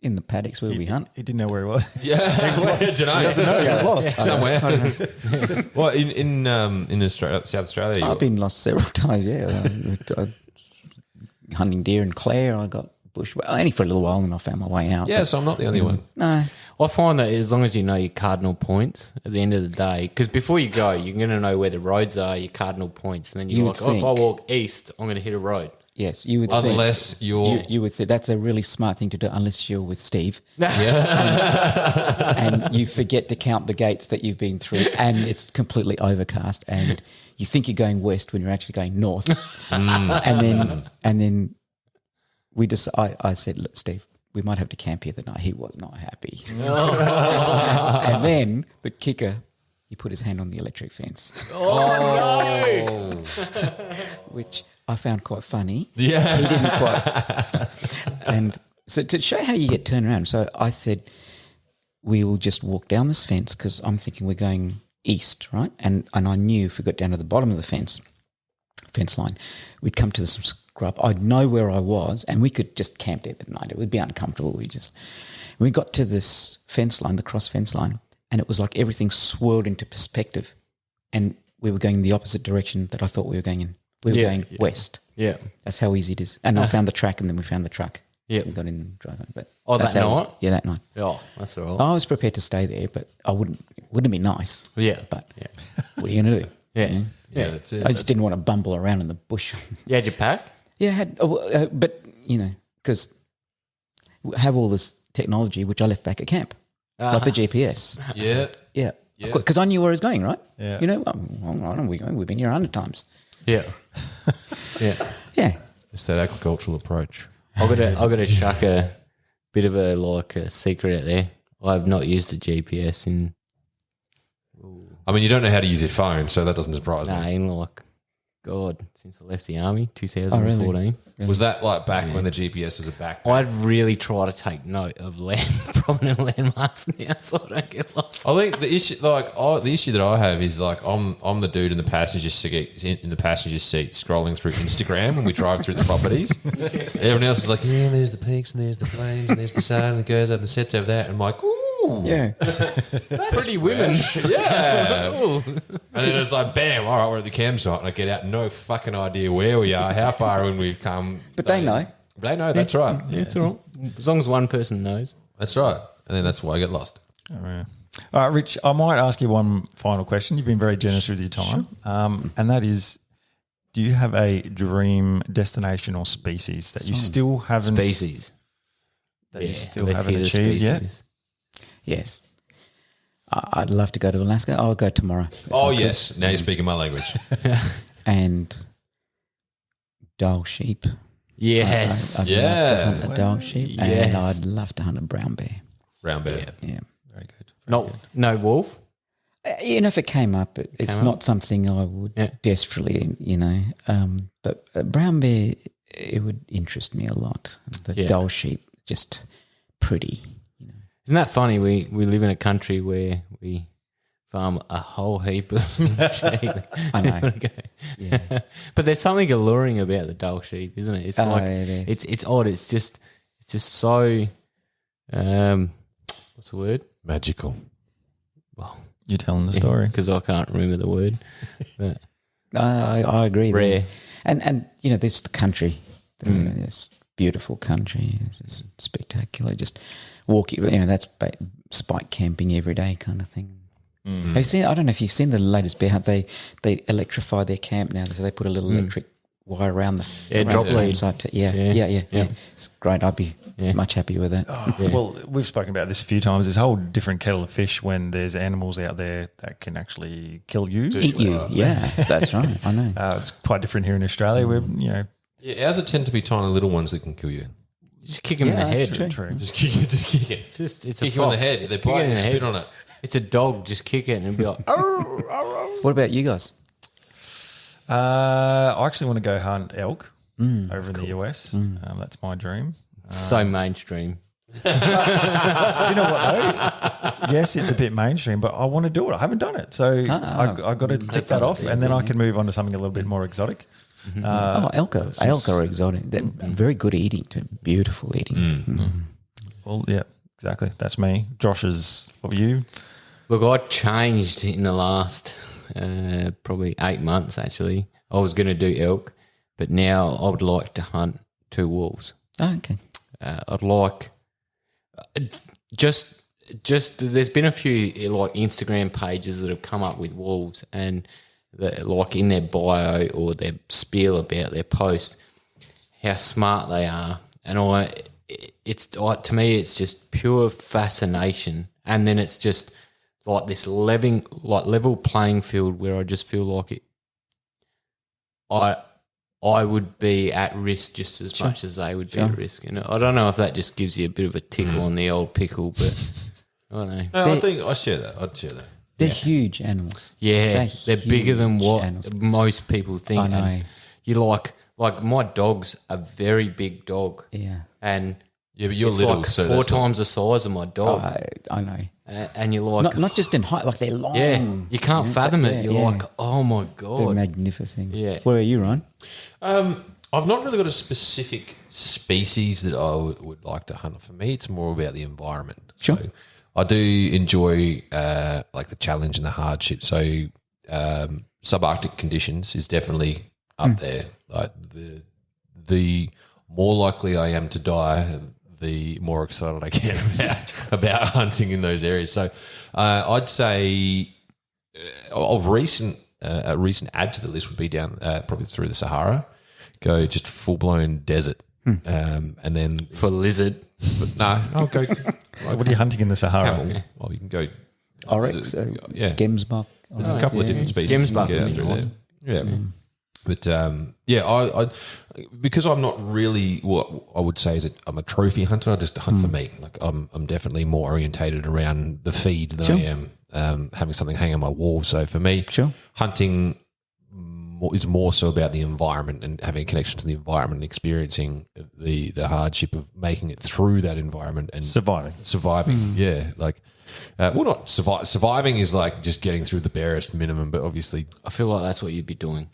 in the paddocks where we hunt. He didn't know where he was. Yeah. Do you know? He was lost. Somewhere. Well, in Australia, South Australia. I've been lost several times, hunting deer in Clare, I got bush, only for a little while and I found my way out. Yeah, so I'm not the only one. No, I find that as long as you know your cardinal points at the end of the day, because before you go, you're going to know where the roads are, your cardinal points, and then you're You like, would if I think. walk east, I'm going to hit a road. yes, you would Unless think. you're... You would think that's a really smart thing to do, unless you're with Steve. And you forget to count the gates that you've been through, and it's completely overcast, and you think you're going west when you're actually going north. And then we just, I said, look, Steve, we might have to camp here that night. He was not happy. And then the kicker, he put his hand on the electric fence. Which I found quite funny. Yeah. He didn't quite. And so to show how you get turned around, so I said, we will just walk down this fence because I'm thinking we're going east, right? And I knew if we got down to the bottom of the fence line, we'd come to some scrub. I'd know where I was and we could just camp there that night. It would be uncomfortable. We got to this fence line, the cross fence line, and it was like everything swirled into perspective and we were going the opposite direction that I thought we were going in. We were going west. Yeah. That's how easy it is. And I found the track and then we found the truck. Yeah. We got in and drove home. But Oh, that's that how it was. night? Yeah, that night. Oh, that's all right. I was prepared to stay there, but I wouldn't be nice. Yeah. But what are you going to do? Yeah. Yeah, that's it. I just didn't want to bumble around in the bush. You had your pack? Yeah, I had, but because have all this technology which I left back at camp, like the GPS. Yeah. Yeah, Yeah. of course, because I knew where I was going, right? Yeah. I don't know, we've been here 100 times. Yeah. Yeah. Yeah, It's that agricultural approach. I've got to chuck a bit of a secret out there. I have not used the GPS in I mean, you don't know how to use your phone, so that doesn't surprise me. since I left the army, 2014. Was that like back when the GPS was a backpack? I'd really try to take note of prominent landmarks now, so I don't get lost. I think the issue, the issue that I have is like I'm the dude in the passenger seat scrolling through Instagram when we drive through the properties. Everyone else is like, yeah, there's the peaks and there's the plains and there's the sun that goes up and sets over that. And I'm like, ooh, yeah. Pretty women. yeah. And then it's like, bam, all right, we're at the campsite, and I get out, no fucking idea where we are, how far in we've come. But they know. They know, that's right. Yeah, it's all right. As long as one person knows. That's right. And then that's why I get lost. Oh, yeah. All right, Rich, I might ask you one final question. You've been very generous with your time. And that is, do you have a dream destination or species that you still haven't Species. that you still let's haven't hear the achieved yet? species. Yes. I'd love to go to Alaska. I'll go tomorrow. if Oh, I could. yes. Now you're speaking my language. And Dall sheep. Yes. I'd Yeah. love to hunt a Dall sheep. Yes. And I'd love to hunt a brown bear. Brown bear. Yeah. Very good. No wolf. If it came up, it's Came not something I would Yeah. desperately, but a brown bear, it would interest me a lot. The Yeah. Dall sheep, just pretty. Isn't that funny? We live in a country where we farm a whole heap of sheep. I know. Yeah. But there's something alluring about the Dall sheep, isn't it? It's Oh, like it is. it's odd. It's just so what's the word? Magical. Well, You're telling the story. because I can't remember the word. But I agree. there. rare. And there's the country. It's beautiful country. It's just spectacular. Just walking, that's spike camping every day kind of thing. Have you seen? I don't know if you've seen the latest bear hunt. They electrify their camp now, so they put a little electric wire around the drop lead. campsite. Yeah. It's great. I'd be much happier with that. Well, we've spoken about this a few times. There's a whole different kettle of fish when there's animals out there that can actually kill you. Eat you. Yeah, that's right. I know. It's quite different here in Australia where, Yeah, ours tend to be tiny little ones that can kill you. Just kick him in the Yeah, head. that's true. Just kick it. Just kick it. It's Kick a you on the fox. head. They Kick it bite in and the spit head. on it. It's a dog. Just kick it and be like, What about you guys? I actually want to go hunt elk over in the US. That's my dream. so mainstream. Do you know what though? Yes, it's a bit mainstream, but I want to do it. I haven't done it, so I got to tick that off, and then I can move on to something a little bit more exotic. Elk are exotic. They're very good eating, too. Beautiful eating. Well, yeah, exactly. That's me. Josh's. What were you? Look, I changed in the last probably 8 months, actually. I was going to do elk, but now I would like to hunt 2 wolves. Oh, okay. I'd like just there's been a few like Instagram pages that have come up with wolves, and that, like in their bio or their spiel about their post, how smart they are, and to me it's just pure fascination, and then it's just like this level playing field where I just feel like I would be at risk just as much as they would be at risk. And I don't know if that just gives you a bit of a tickle on the old pickle, but I don't know. No, I think I share that. I'd share that. They're huge animals. Yeah, they're bigger than huge what animals. most people think. I know. And you like my dog's a very big dog. Yeah. And Yeah, but you're it's little, like so 4 that's not- times the size of my dog. I know. And you're like, Not just in height, like they're long. yeah, you can't fathom it. yeah, You're yeah. like, oh my They're God. magnificent. Yeah. Where are you, Ryan? I've not really got a specific species that I would like to hunt. For me, it's more about the environment. Sure. So I do enjoy like the challenge and the hardship. So subarctic conditions is definitely up there. Like the more likely I am to die, the more excited I get about hunting in those areas. So I'd say of recent a recent add to the list would be down probably through the Sahara. Go just full blown desert, and then For lizard. no, I'll go. What are you hunting in the Sahara? Camel. Well, you can go. Oryx, Yeah. Gemsbok. There's a couple of different species. Gemsbok you can would get be out nice. there. Yeah. But I because I'm not really what I would say is that I'm a trophy hunter. I just hunt for meat. Like I'm definitely more orientated around the feed than I am having something hang on my wall. So for me, hunting is more so about the environment and having a connection to the environment and experiencing the hardship of making it through that environment and surviving. Yeah, like. Not surviving is like just getting through the barest minimum, but obviously, I feel like that's what you'd be doing.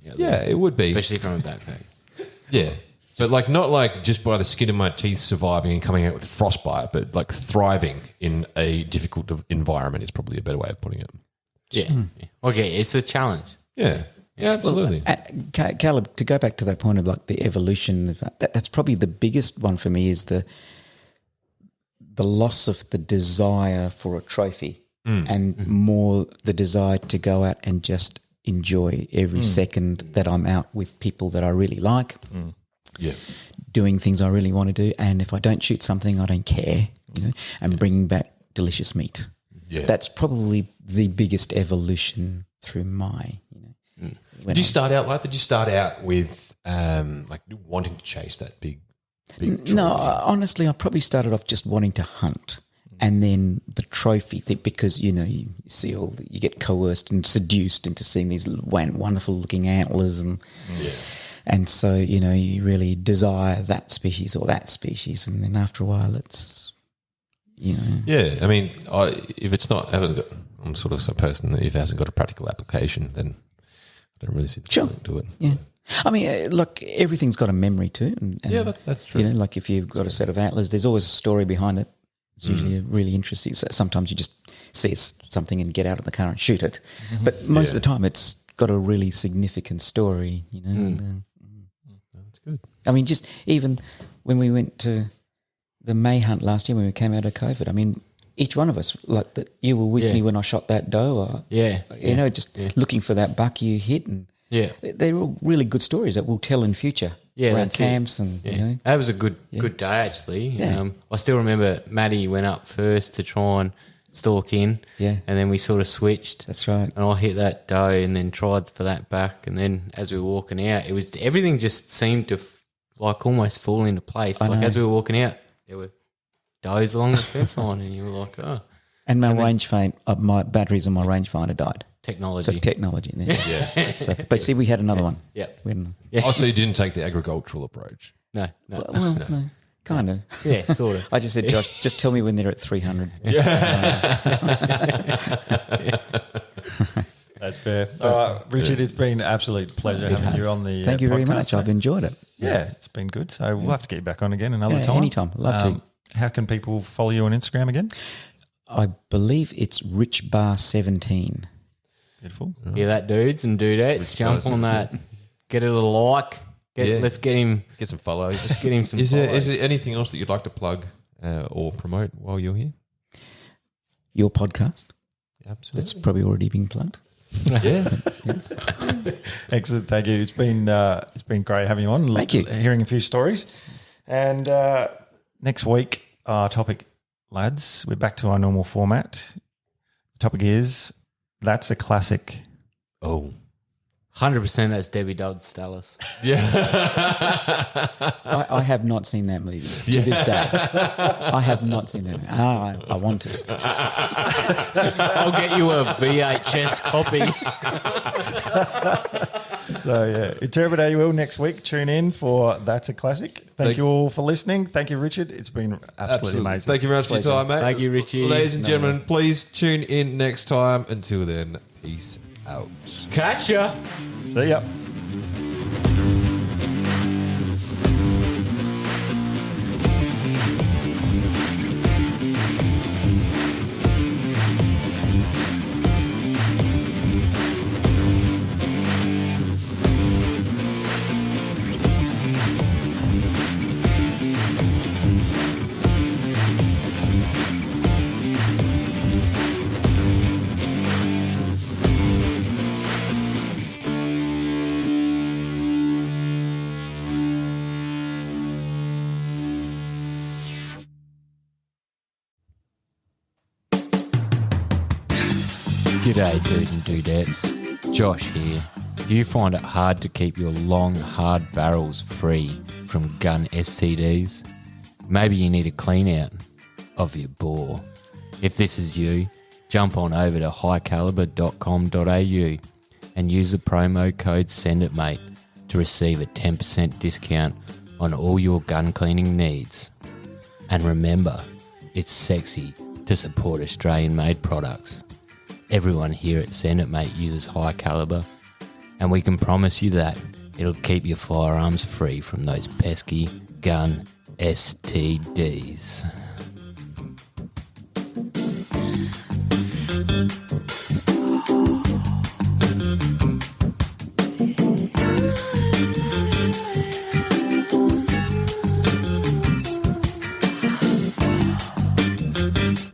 yeah, it would be, Especially from a backpack. yeah, but like not like just by the skin of my teeth surviving and coming out with frostbite, but like thriving in a difficult environment is probably a better way of putting it. Yeah. Okay, it's a challenge. Yeah, yeah, absolutely. Caleb, to go back to that point of like the evolution of that's probably the biggest one for me is the loss of the desire for a trophy and more the desire to go out and just enjoy every second that I'm out with people that I really like, Yeah, doing things I really want to do. And if I don't shoot something, I don't care, and bringing back delicious meat. yeah. That's probably the biggest evolution through my, Did you start out like? Did you start out with like wanting to chase that big trophy? No, honestly, I probably started off just wanting to hunt, and then the trophy thing because you see you get coerced and seduced into seeing these wonderful looking antlers, and so you really desire that species or that species, and then after a while, it's Yeah, I mean, if it's not, I'm sort of some person that if it hasn't got a practical application, then I don't really see the point to it. Yeah. I mean, look, everything's got a memory too. And Yeah, that's true. Like if you've got a set of antlers, there's always a story behind it. It's usually really interesting. So sometimes you just see something and get out of the car and shoot it. But most of the time it's got a really significant story, That's good. I mean, just even when we went to the May hunt last year when we came out of COVID, I mean, each one of us, like that, you were with me when I shot that doe. Or, looking for that buck you hit, and they're all really good stories that we'll tell in future. Yeah, around that's camps and that was a good day actually. Yeah. I still remember Maddie went up first to try and stalk in, and then we sort of switched. That's right. And I hit that doe and then tried for that back, and then as we were walking out, it was everything just seemed to like almost fall into place. Like as we were walking out, there were does along the fence line, and you were like, oh. And my my batteries on my rangefinder died. Technology. So technology. Yeah. But see, we had another one. Yeah. Oh, so you didn't take the agricultural approach? No. No, kind of. Yeah, sort of. I just said, Josh, just tell me when they're at 300. That's fair. Richard, it's been an absolute pleasure having you on the Thank you very podcast, much. I've mate. enjoyed it. Yeah, it's been good. So we'll have to get you back on again another Yeah, time. anytime. Love to. How can people follow you on Instagram again? I believe it's richbar17. Beautiful. Yeah, that dudes and dudettes, jump on that. Get it a like. Let's get him. Get some follows. Let's get him some. Is follows. there anything else that you'd like to plug or promote while you're here? Your podcast. Absolutely. That's probably already been plugged. Yeah. Excellent. Thank you. It's been great having you on. Thank you. Hearing a few stories. And next week, our topic, lads, we're back to our normal format. The topic is, that's a classic. Oh. 100% that's Debbie Dodd's Dallas. I have not seen that movie to this day. I have not seen that movie. I want to. I'll get you a VHS copy. So, yeah, Interpret You Will next week. Tune in for That's a Classic. Thank you all for listening. Thank you, Richard. It's been absolutely amazing. Thank you very much for your time, mate. Thank you, Richie. Ladies and gentlemen, please tune in next time. Until then, peace out. Catch ya. See ya. G'day, dude and dudettes. Josh here. Do you find it hard to keep your long, hard barrels free from gun STDs? Maybe you need a clean out of your bore. If this is you, jump on over to highcaliber.com.au and use the promo code SENDITMATE to receive a 10% discount on all your gun cleaning needs. And remember, it's sexy to support Australian-made products. Everyone here at Send It Mate uses High Caliber, and we can promise you that it'll keep your firearms free from those pesky gun STDs.